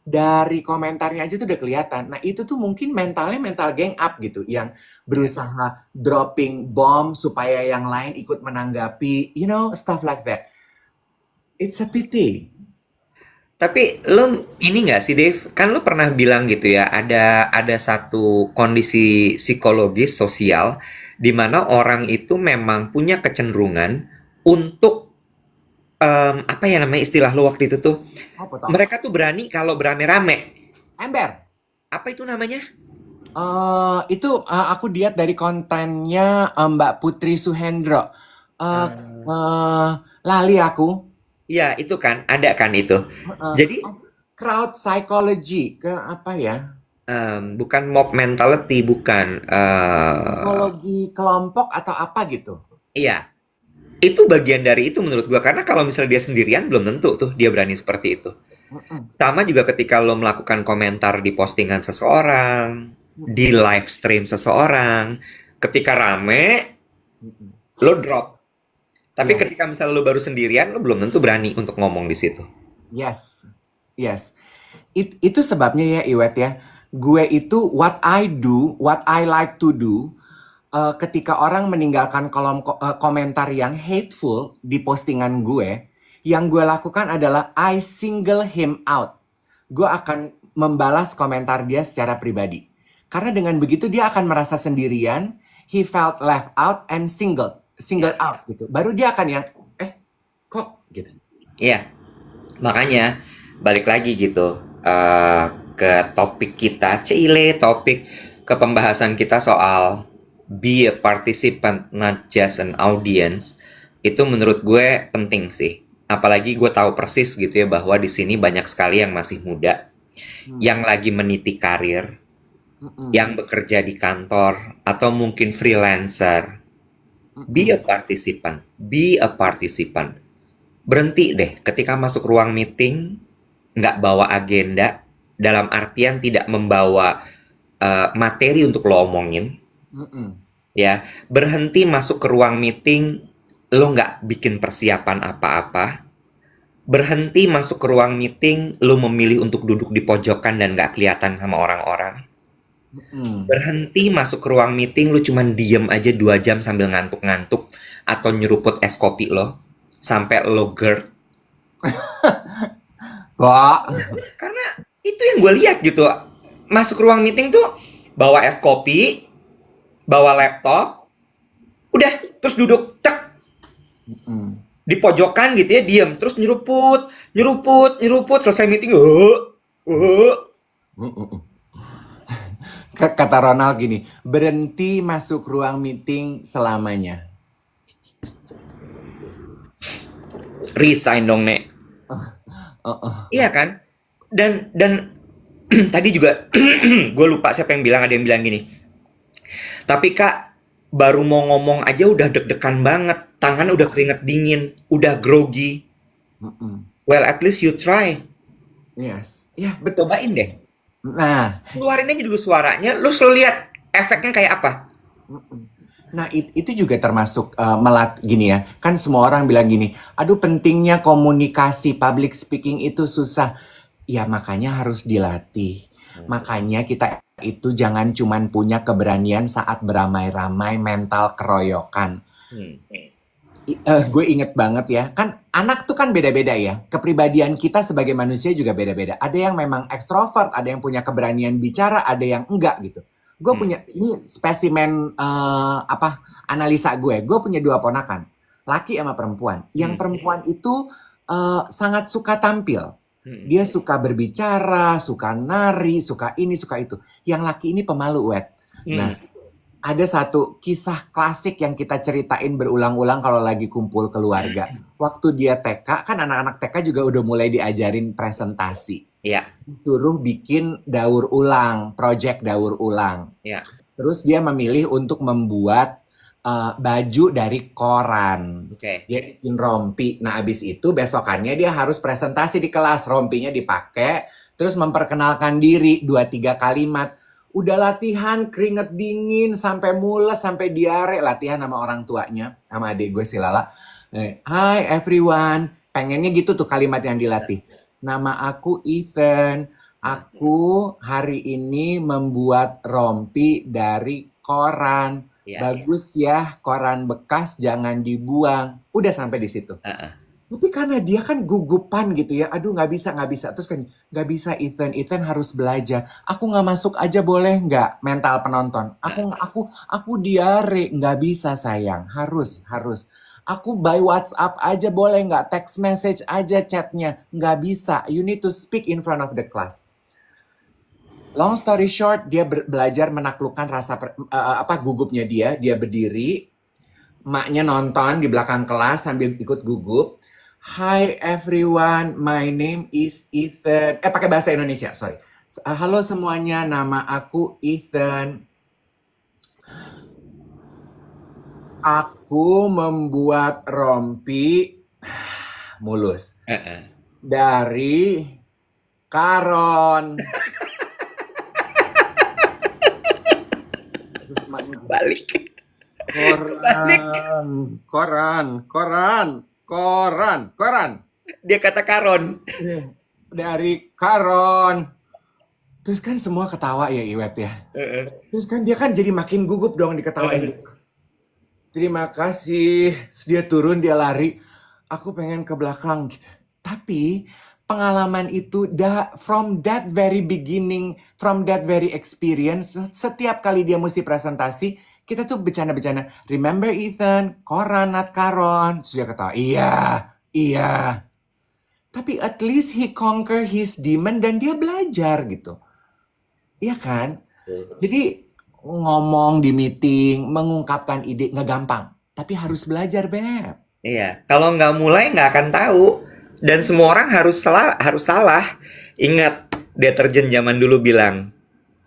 dari komentarnya aja tuh udah kelihatan. Nah itu tuh mungkin mentalnya mental gang up gitu, yang berusaha dropping bomb supaya yang lain ikut menanggapi, stuff like that. It's a pity. Tapi lo ini nggak sih, Dave? Kan lo pernah bilang gitu ya, ada satu kondisi psikologis sosial di mana orang itu memang punya kecenderungan untuk apa ya namanya istilah lo waktu itu tuh? Apa toh? Mereka tuh berani kalau berame-rame. Ember. Apa itu namanya? Aku lihat dari kontennya Mbak Putri Suhendro. Lali aku. Iya, itu kan, ada kan itu. Jadi, Crowd psychology ke apa ya? bukan mob mentality, bukan. Psikologi kelompok atau apa gitu? Iya, itu bagian dari itu menurut gua. Karena kalau misalnya dia sendirian, belum tentu tuh dia berani seperti itu. Sama juga ketika lo melakukan komentar di postingan seseorang, di live stream seseorang, ketika rame, lo drop. Tapi Yes. ketika misalnya lo baru sendirian, lo belum tentu berani untuk ngomong di situ. Yes. Itu sebabnya ya, Iwet ya. Gue itu what I do, what I like to do, ketika orang meninggalkan kolom komentar yang hateful di postingan gue, yang gue lakukan adalah I single him out. Gue akan membalas komentar dia secara pribadi. Karena dengan begitu dia akan merasa sendirian, he felt left out and single out gitu. Baru dia akan yang kok gitu. Iya. Makanya balik lagi gitu ke topik kita, Cile, topik ke pembahasan kita soal be a participant not just an audience. Itu menurut gue penting sih. Apalagi gue tahu persis gitu ya bahwa di sini banyak sekali yang masih muda, Hmm. yang lagi meniti karir, Mm-mm. yang bekerja di kantor atau mungkin freelancer. Be a Mm-mm. participant, be a participant. Berhenti deh ketika masuk ruang meeting, nggak bawa agenda, dalam artian tidak membawa materi untuk lo omongin, Mm-mm. ya. Berhenti masuk ke ruang meeting, lo nggak bikin persiapan apa-apa. Berhenti masuk ke ruang meeting, lo memilih untuk duduk di pojokan dan nggak kelihatan sama orang-orang. Mm-mm. Berhenti masuk ke ruang meeting, lo cuman diem aja 2 jam sambil ngantuk-ngantuk atau nyeruput es kopi lo sampai lo GERD. Wah. Karena itu yang gue lihat gitu. Masuk ruang meeting tuh bawa es kopi, bawa laptop, udah terus duduk tek Mm-mm. di pojokan gitu ya, diem terus nyeruput, nyeruput, nyeruput, selesai meeting. Mm-mm. Kata Ronald gini, berhenti masuk ruang meeting selamanya. Resign dong, Nek. Uh-uh. Iya kan? Dan tadi juga gue lupa siapa yang bilang, ada yang bilang gini. Tapi Kak, baru mau ngomong aja udah deg-degan banget, tangan udah keringet dingin, udah grogi. Mm-mm. Well, at least you try. Yes, ya betul. Cobain deh. Nah, Keluarin aja dulu suaranya, lu selalu lihat efeknya kayak apa. mm-mm. Nah itu juga termasuk gini ya. Kan semua orang bilang gini, aduh pentingnya komunikasi, public speaking itu susah. Ya makanya harus dilatih. Makanya kita itu jangan cuman punya keberanian saat beramai-ramai mental keroyokan. Hmm. Gue inget banget ya, kan anak tuh kan beda-beda ya. Kepribadian kita sebagai manusia juga beda-beda. Ada yang memang ekstrovert, ada yang punya keberanian bicara, ada yang enggak gitu. Gue Hmm. punya ini spesimen analisa gue. Gue punya dua ponakan, laki sama perempuan. Yang Hmm. perempuan itu sangat suka tampil. Hmm. Dia suka berbicara, suka nari, suka ini, suka itu. Yang laki ini pemalu, wet. Nah, Hmm. ada satu kisah klasik yang kita ceritain berulang-ulang kalau lagi kumpul keluarga. Waktu dia TK, kan anak-anak TK juga udah mulai diajarin presentasi. Ya, Suruh bikin daur ulang, project daur ulang. ya. Terus dia memilih untuk membuat baju dari koran. Oke. Dia bikin rompi. Nah, abis itu besokannya dia harus presentasi di kelas. Rompinya dipakai, terus memperkenalkan diri 2-3 kalimat. Udah latihan keringet dingin sampai mules sampai diare, latihan sama orang tuanya sama adik gue si Lala. Hi everyone, pengennya gitu tuh kalimat yang dilatih. Nama aku Ethan. Aku hari ini membuat rompi dari koran. Ya. Bagus ya, koran bekas jangan dibuang. Udah sampai di situ. Tapi karena dia kan gugupan gitu ya, aduh nggak bisa, nggak bisa. Terus kan nggak bisa Ethan harus belajar. Aku nggak masuk aja boleh nggak? Mental penonton. Aku diare, nggak bisa sayang. Harus. Aku by WhatsApp aja boleh nggak? Text message aja chatnya. Nggak bisa. You need to speak in front of the class. Long story short, dia belajar menaklukkan rasa gugupnya dia. Dia berdiri, maknya nonton di belakang kelas sambil ikut gugup. Hi everyone, my name is Ethan. Pakai bahasa Indonesia, sorry. Halo semuanya, nama aku Ethan. Aku membuat rompi mulus dari karon. Balik. Koran. Dia kata karon. Dari karon. Terus kan semua ketawa ya Iwet ya. Terus kan dia kan jadi makin gugup dong diketawain. Terima kasih. Terus dia turun, dia lari. Aku pengen ke belakang gitu. Tapi pengalaman itu from that very beginning, from that very experience, setiap kali dia mesti presentasi, kita tuh bercanda-bercanda. Remember Ethan, koran not karon. Terus dia ketawa, iya. Tapi at least he conquer his demon dan dia belajar gitu. Iya kan? Jadi ngomong di meeting, mengungkapkan ide nggak gampang. Tapi harus belajar, Beb. Iya, kalau nggak mulai nggak akan tahu. Dan semua orang harus salah. Ingat, deterjen zaman dulu bilang,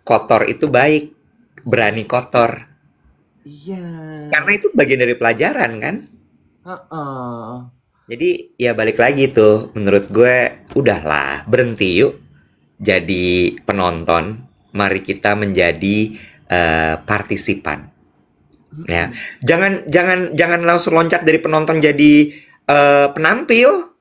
kotor itu baik, berani kotor. Iya. Karena itu bagian dari pelajaran kan? Heeh. Jadi ya balik lagi tuh, menurut gue udahlah berhenti yuk jadi penonton, mari kita menjadi partisipan. Ya, jangan langsung loncat dari penonton jadi penampil.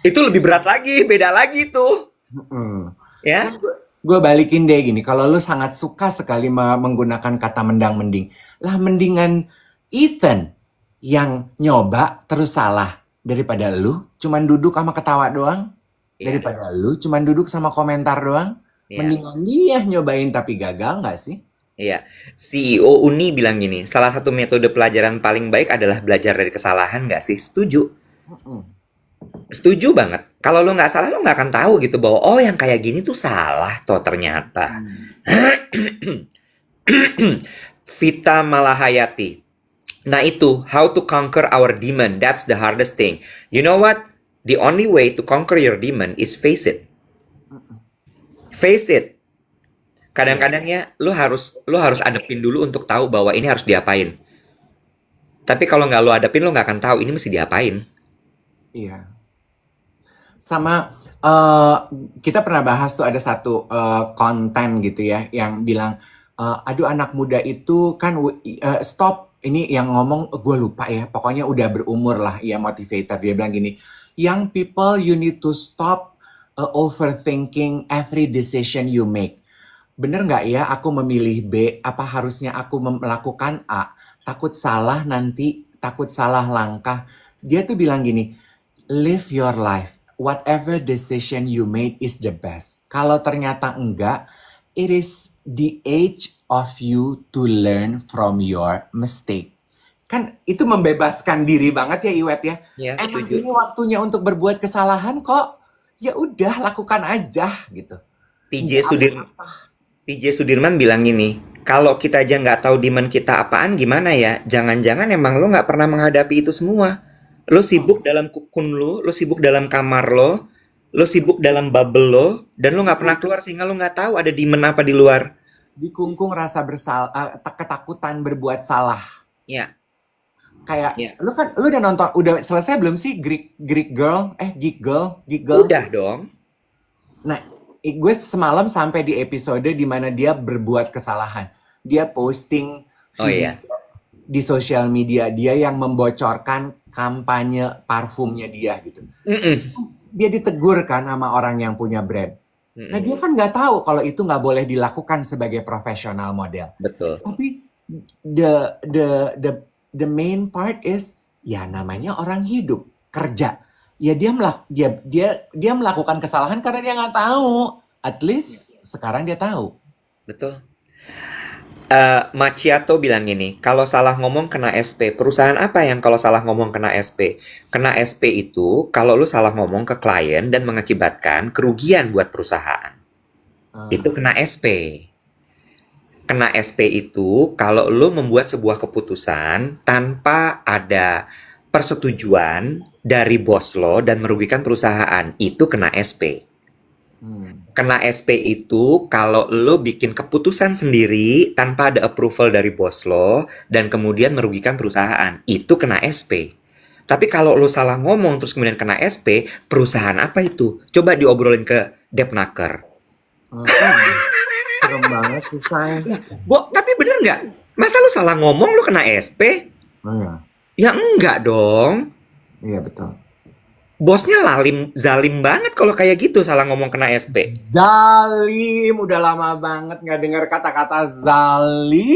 Itu lebih berat lagi, beda lagi tuh, Heeh. ya. Gue balikin deh gini, kalau lu sangat suka sekali menggunakan kata mendang-mending, lah mendingan Ethan yang nyoba terus salah daripada lu cuman duduk sama ketawa doang, Iya, daripada lu cuman duduk sama komentar doang. iya, Mendingan dia nyobain tapi gagal nggak sih? iya. CEO Uni bilang gini, salah satu metode pelajaran paling baik adalah belajar dari kesalahan, nggak sih? Setuju. Mm-mm. Setuju banget. Kalau lo nggak salah, lo nggak akan tahu gitu bahwa oh yang kayak gini tuh salah toh ternyata. Vita Malahayati. Nah itu, how to conquer our demon. That's the hardest thing. You know what? The only way to conquer your demon is face it. Face it. Kadang-kadang ya, lo harus adepin dulu untuk tahu bahwa ini harus diapain. Tapi kalau nggak lo adepin, lo nggak akan tahu ini mesti diapain. Iya. Sama kita pernah bahas tuh ada satu konten gitu ya yang bilang aduh anak muda itu kan stop ini yang ngomong gue lupa ya pokoknya udah berumur lah ya motivator dia bilang gini young people you need to stop overthinking every decision you make. Bener nggak ya aku memilih B apa harusnya aku melakukan A takut salah nanti takut salah langkah. Dia tuh bilang gini live your life. Whatever decision you made is the best. Kalau ternyata enggak, it is the age of you to learn from your mistake. Kan itu membebaskan diri banget ya Iwet ya. Ya, Emang setuju. ini waktunya untuk berbuat kesalahan kok. Ya udah lakukan aja gitu. TJ Nggak Sudirman, apa-apa. TJ Sudirman bilang gini, kalau kita aja nggak tahu demand kita apaan gimana ya? Jangan-jangan emang lo nggak pernah menghadapi itu semua. Lo sibuk dalam kukun lo sibuk dalam kamar lo sibuk dalam bubble lo, dan lo nggak pernah keluar sehingga lo nggak tahu ada demand apa di luar. Dikungkung rasa ketakutan berbuat salah. Ya, Kayak ya. lu udah nonton udah selesai belum sih Geek Girl? Udah dong. Nah, gue semalam sampai di episode di mana dia berbuat kesalahan. Dia posting Oh video iya. di sosial media dia yang membocorkan kampanye parfumnya dia gitu. Mm-mm. Dia ditegur kan sama orang yang punya brand. Nah, Mm-mm. dia kan nggak tahu kalau itu nggak boleh dilakukan sebagai profesional model. Betul. Tapi the the the the main part is ya namanya orang hidup kerja. Ya dia melakukan kesalahan karena dia nggak tahu. At least sekarang dia tahu. Betul. Macchiato bilang gini, kalau salah ngomong kena SP. Perusahaan apa yang kalau salah ngomong kena SP? Kena SP itu kalau lu salah ngomong ke klien dan mengakibatkan kerugian buat perusahaan. Itu kena SP. Kena SP itu kalau lu membuat sebuah keputusan tanpa ada persetujuan dari bos lo dan merugikan perusahaan. Itu kena SP. Kena SP itu kalau lo bikin keputusan sendiri tanpa ada approval dari bos lo dan kemudian merugikan perusahaan. Itu kena SP. Tapi kalau lo salah ngomong terus kemudian kena SP, perusahaan apa itu? Coba diobrolin ke Depnaker. Serem banget sih, Say. Tapi bener nggak? Masa lo salah ngomong lo kena SP? Oh, iya. Ya enggak dong. Iya, betul. Bosnya zalim banget kalau kayak gitu salah ngomong kena SP. Zalim, udah lama banget nggak dengar kata-kata zalim.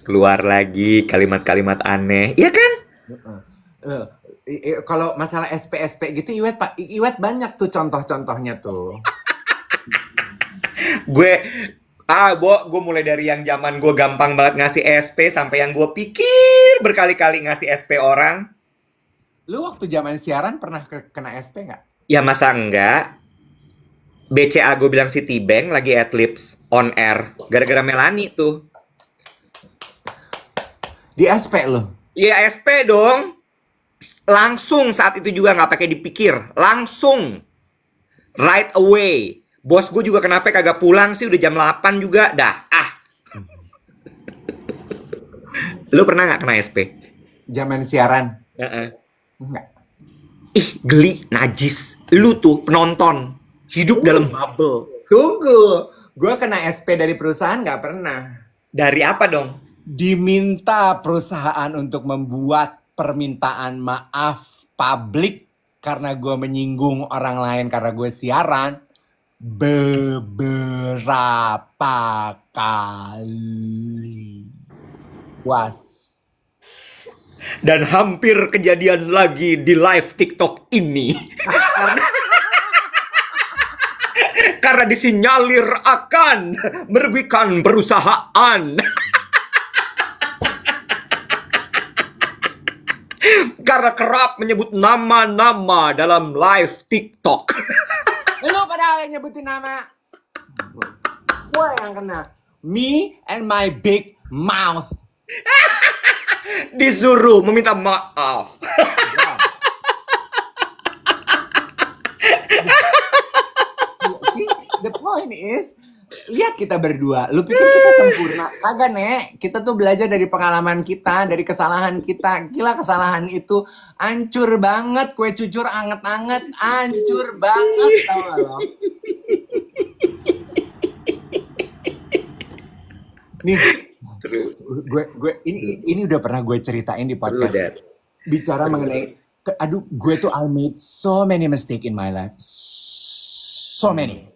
Keluar lagi kalimat-kalimat aneh, iya kan? Kalau masalah SP gitu, Iwet banyak tuh contoh-contohnya tuh. Gue mulai dari yang zaman gue gampang banget ngasih SP sampai yang gue pikir berkali-kali ngasih SP orang. Lu waktu zaman siaran pernah kena SP nggak? Ya masa enggak? BCA gue bilang Citibank lagi adlibs on air. Gara-gara Melani tuh. Di SP lu? Iya SP dong. Langsung saat itu juga nggak pakai dipikir. Langsung. Right away. Bos gue juga kenapa kagak pulang sih udah jam 8 juga. Dah. Lu pernah nggak kena SP? Zaman siaran? Heeh. Enggak. Ih, geli, najis. Lu tuh penonton. Hidup dalam bubble. Tunggu, gue kena SP dari perusahaan nggak pernah. Dari apa dong? Diminta perusahaan untuk membuat permintaan maaf publik karena gue menyinggung orang lain karena gue siaran beberapa kali. Puas. Dan hampir kejadian lagi di live TikTok ini. Karena disinyalir akan merugikan perusahaan. Karena kerap menyebut nama-nama dalam live TikTok. Lu pada nyebutin nama. Gue yang kena. Me and my big mouth. Disuruh meminta maaf. See, the point is, lihat kita berdua. Lu pikir kita sempurna? Kagak, Nek. Kita tuh belajar dari pengalaman kita, dari kesalahan kita. Gila, kesalahan itu hancur banget. Kue cucur anget-anget, hancur banget, tau gak lo? Nih, ini udah pernah gue ceritain di podcast. Bicara mengenai, aduh, gue tuh I made so many mistake in my life, so many.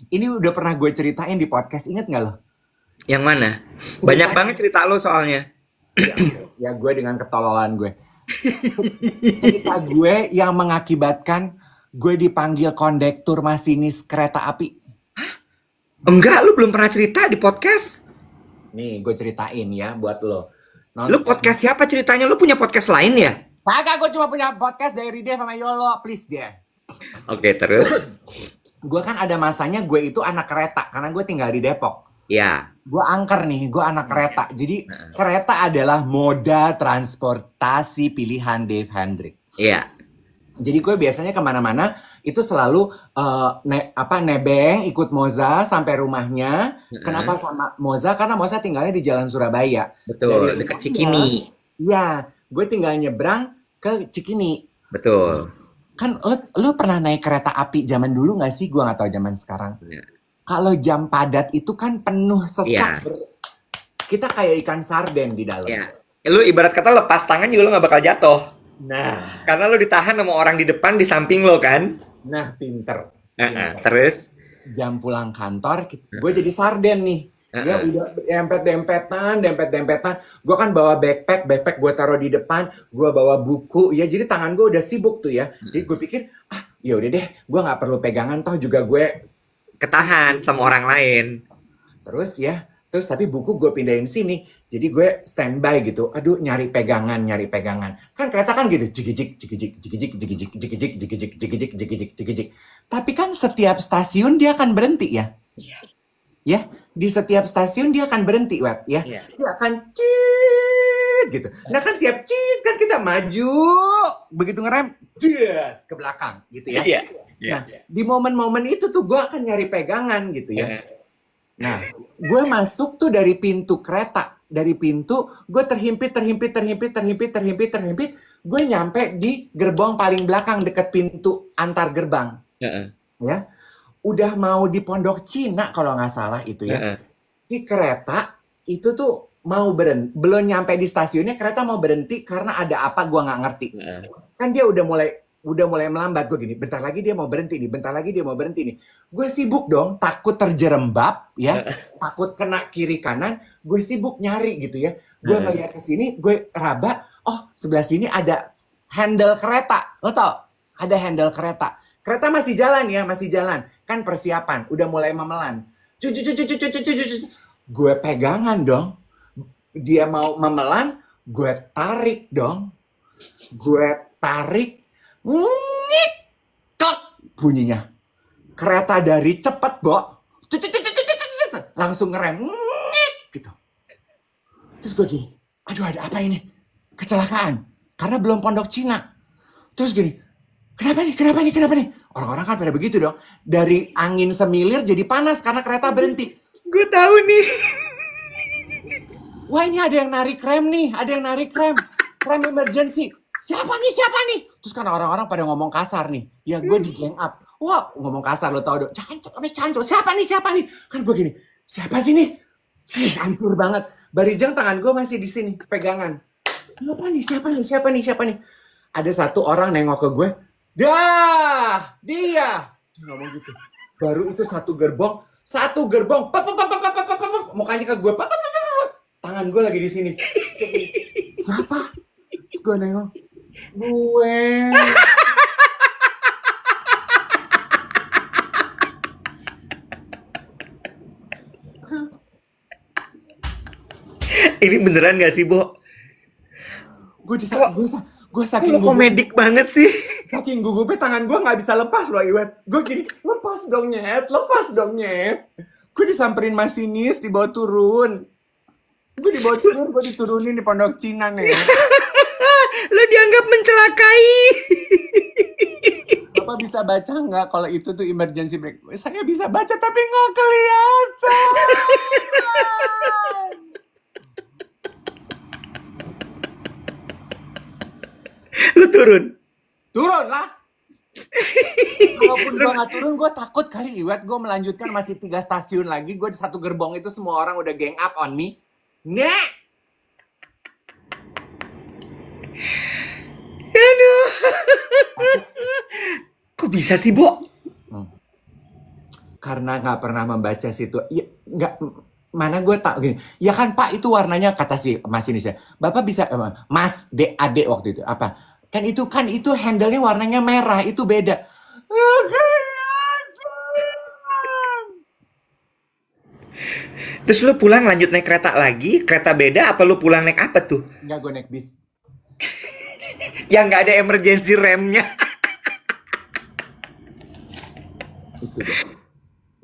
Ini udah pernah gue ceritain di podcast, inget nggak lo? Yang mana? Banyak banget cerita lo soalnya. Ya gue dengan ketololan gue. Cerita gue yang mengakibatkan gue dipanggil kondektur masinis kereta api. Enggak, lu belum pernah cerita di podcast. Nih, gue ceritain ya buat lo. Lu podcast siapa ceritanya? Lu punya podcast lain ya? Kagak, gue cuma punya podcast dari Dev sama Yolo, please deh. Oke, terus? Gue kan ada masanya gue itu anak kereta, karena gue tinggal di Depok. Ya. Gue angker nih, gue anak kereta. Jadi kereta adalah moda transportasi pilihan Dave Hendrik. Iya. Jadi gue biasanya kemana-mana itu selalu nebeng ikut Moza sampai rumahnya. Kenapa sama Moza? Karena Moza tinggalnya di Jalan Surabaya. Betul, dekat Cikini. Iya, gue tinggal nyebrang ke Cikini. Betul. Kan lo pernah naik kereta api zaman dulu nggak sih? Gue nggak tahu zaman sekarang. Ya. Kalau jam padat itu kan penuh sesak. Ya. Kita kayak ikan sarden di dalam. Ya. Lu ibarat kata lepas tangan juga lo nggak bakal jatuh. Nah, karena lo ditahan sama orang di depan di samping lo kan. Nah, pinter. Terus jam pulang kantor, gue jadi sarden nih. Dia udah dempet-dempetan. Gue kan bawa backpack gue taruh di depan. Gue bawa buku, ya jadi tangan gue udah sibuk tuh ya. Jadi gue pikir, ya udah deh, gue nggak perlu pegangan toh juga gue ketahan sama orang lain. Terus tapi buku gue pindahin sini. Jadi gue standby gitu. Aduh, nyari pegangan. Kan kereta kan gitu. Jigijik. Tapi kan setiap stasiun dia akan berhenti ya. Ya, di setiap stasiun dia akan berhenti, Web, ya. Dia akan cit gitu. Nah kan tiap cit kan kita maju, begitu ngerem, yes, ke belakang gitu ya. Nah, di momen-momen itu tuh gue akan nyari pegangan gitu ya. Nah, gue masuk tuh dari pintu kereta. Dari pintu, gue terhimpit. Gue nyampe di gerbong paling belakang deket pintu antar gerbang. Ya, udah mau di Pondok Cina kalau nggak salah itu ya. Si kereta itu tuh mau berhenti, belum nyampe di stasiunnya kereta mau berhenti karena ada apa gue nggak ngerti. Kan dia udah mulai melambat. Gue gini, bentar lagi dia mau berhenti nih. Gue sibuk dong, takut terjerembab ya, takut kena kiri kanan. Gue sibuk nyari gitu ya. Gue ngeliat ke sini, gue raba, oh sebelah sini ada handle kereta. Lo tau? Ada handle kereta. Kereta masih jalan. Kan persiapan, udah mulai memelan. Gue pegangan dong. Dia mau memelan, gue tarik dong. Gue tarik, ngik, klek bunyinya. Kereta dari cepet, Bo. Langsung ngerem, ngik, gitu. Terus gue gini, aduh ada apa ini? Kecelakaan. Karena belum pondok Cina. Terus gini, kenapa nih? Orang-orang kan pada begitu dong. Dari angin semilir jadi panas karena kereta berhenti. Gue tahu nih. Wah ini ada yang narik rem nih, rem emergency. Siapa nih? Terus kan orang-orang pada ngomong kasar nih. Ya gue di gang up. Wah ngomong kasar lo tau dong. Cancur, siapa nih? Kan gue gini, siapa sih nih? Hancur banget. Barijang tangan gue masih di sini, pegangan. Siapa nih? Ada satu orang nengok ke gue. Dia ngomong gitu. Baru itu satu gerbong. Mukanya ke gue. Tangan gue lagi di sini. Siapa? Terus gue nengok. Gue. Ini beneran gak sih, Bo? Gue saking Lo komedik banget sih. saking gugupnya tangan gue nggak bisa lepas loh, Iwet. Gue gini, lepas dong nyet. Gue disamperin masinis, dibawa turun. Gue diturunin di Pondok Cina nih. Lo dianggap mencelakai. Bapak bisa baca nggak kalau itu tuh emergency brake? Saya bisa baca tapi nggak kelihatan. Lo turun. Turun lah. Kalaupun gue nggak turun, gue takut kali, Iwet. Gue melanjutkan masih 3 stasiun lagi. Gue di satu gerbong itu semua orang udah gang up on me. Nek! Aduh. Kok bisa sih, Bo? Karena nggak pernah membaca situ. Ya, nggak, mana gue tak gini. Ya kan Pak, itu warnanya, kata si masinisnya. Bapak bisa, Mas, adik waktu itu. Apa? Kan itu handle-nya warnanya merah. Itu beda. Terus lu pulang lanjut naik kereta lagi? Kereta beda apa lu pulang naik apa tuh? Nggak, gue naik bis. Yang nggak ada emergency remnya.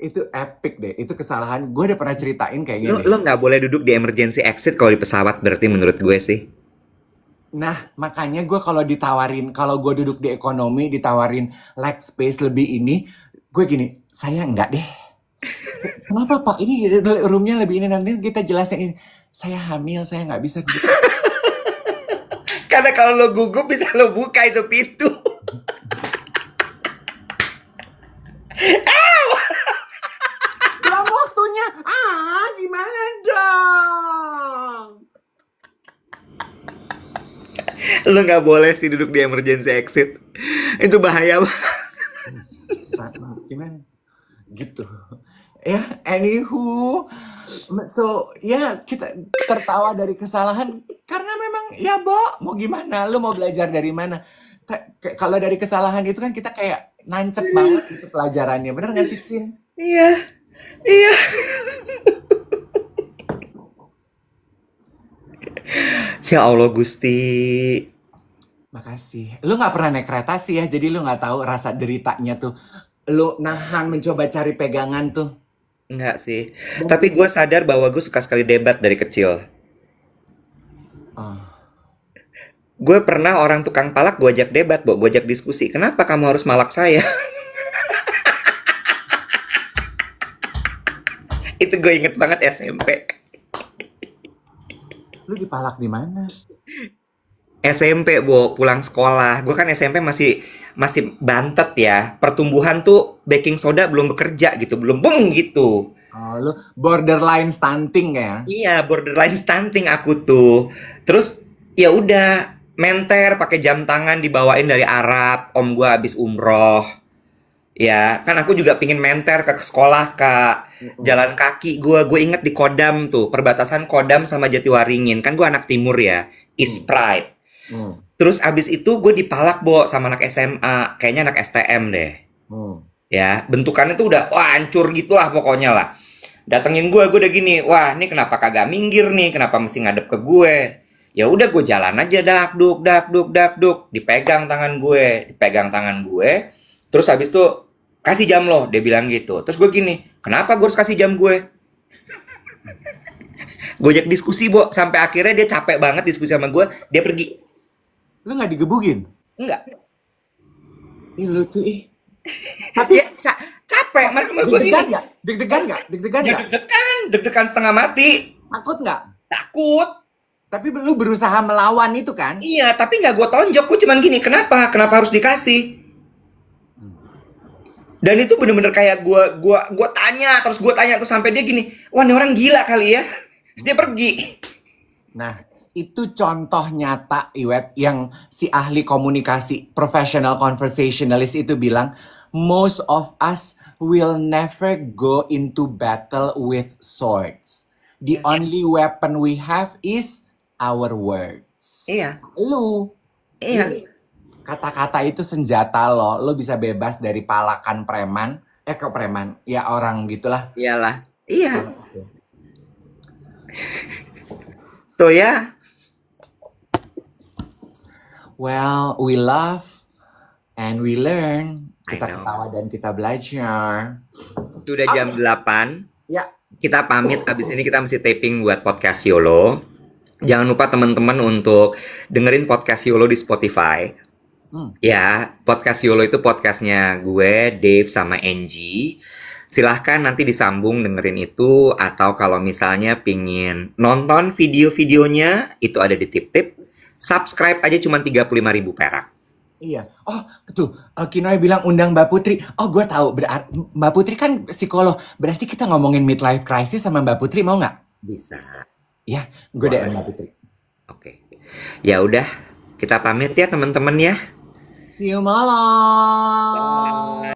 Itu epic deh. Itu kesalahan. Gue udah pernah ceritain kayak gini. Lo nggak boleh duduk di emergency exit kalau di pesawat, berarti menurut gue sih. Nah, makanya gue kalau gue duduk di ekonomi, ditawarin leg space lebih ini, gue gini, saya enggak deh. Kenapa Pak? Ini roomnya lebih ini, nanti kita jelasin ini. Saya hamil, saya nggak bisa. Karena kalau lo gugup bisa lo buka itu pintu. Belum waktunya. Gimana dong? Lo nggak boleh sih duduk di emergency exit. Itu bahaya banget. Gimana? Gitu. Ya, anywho. So, ya kita tertawa dari kesalahan. Karena memang, ya Bo, mau gimana? Lu mau belajar dari mana? Kalau dari kesalahan itu kan kita kayak nancep banget itu pelajarannya. Bener gak sih, Cin? Iya. Ya Allah Gusti. Makasih. Lu gak pernah naik kereta sih ya, jadi lu gak tahu rasa deritanya tuh. Lu nahan mencoba cari pegangan tuh. Enggak sih. Tapi gue sadar bahwa gue suka sekali debat dari kecil. Gue pernah orang tukang palak gue ajak debat, Bo. Gue ajak diskusi. Kenapa kamu harus malak saya? Itu gue inget banget SMP. Lu dipalak di mana? SMP, Bo, pulang sekolah. Gue kan SMP masih bantet ya. Pertumbuhan tuh baking soda belum bekerja gitu, belum beng gitu. Oh, lu borderline stunting ya? Iya, borderline stunting aku tuh. Terus ya udah menter pakai jam tangan dibawain dari Arab. Om gue habis umroh. Ya, kan aku juga pingin menter ke sekolah, Kak. Jalan kaki gue inget di Kodam tuh, perbatasan Kodam sama Jatiwaringin. Kan gue anak timur ya, East Pride. Terus abis itu gue dipalak, Bo, sama anak SMA. Kayaknya anak STM deh. Ya, bentukannya tuh udah wah, hancur gitu lah pokoknya lah. Datengin gue udah gini, wah ini kenapa kagak minggir nih, kenapa mesti ngadep ke gue. Ya udah gue jalan aja dak duk, dipegang tangan gue, terus habis itu kasih jam lo, dia bilang gitu. Terus gue gini, kenapa gue harus kasih jam gue? Gue ajak diskusi, Bo, sampai akhirnya dia capek banget diskusi sama gue, dia pergi. Lu nggak digebugin? Enggak. Ih, lu tuh Tapi Ya capek, makanya gue gini. deg-degan nggak? Deg-degan nggak? Deg-degan Ya nggak? deg-degan setengah mati. Takut nggak? Takut. Tapi lu berusaha melawan itu kan? Iya, tapi nggak gue tonjok, gue cuman gini, kenapa? Kenapa harus dikasih? Dan itu bener-bener kayak gue tanya terus sampai dia gini, wah ini orang gila kali ya. Terus dia pergi. Nah, itu contoh nyata Iwet yang si ahli komunikasi professional conversationalist itu bilang, most of us will never go into battle with swords. The only weapon we have is our words. Iya. Lu, Iya. kata-kata itu senjata lo. Lo bisa bebas dari palakan preman. Ke preman. Ya orang gitulah. Iyalah. Iya. So ya. Well, we love and we learn. I Kita know. ketawa dan kita belajar. Sudah jam 8. Ya, Kita pamit, abis ini kita mesti taping buat podcast YOLO. Jangan lupa teman-teman untuk dengerin podcast YOLO di Spotify. Ya, podcast YOLO itu podcastnya gue, Dave, sama Angie. Silahkan nanti disambung dengerin itu. Atau kalau misalnya pingin nonton video-videonya, itu ada di tip-tip. Subscribe aja cuma 35.000 perak. iya. Oh, tuh. Kinoy bilang undang Mbak Putri. Oh, gue tahu. Mbak Putri kan psikolog. Berarti kita ngomongin midlife crisis sama Mbak Putri, mau nggak? Bisa. Ya, gue DM Mbak Putri. Oke. Ya udah, kita pamit ya teman-teman ya. See you malam.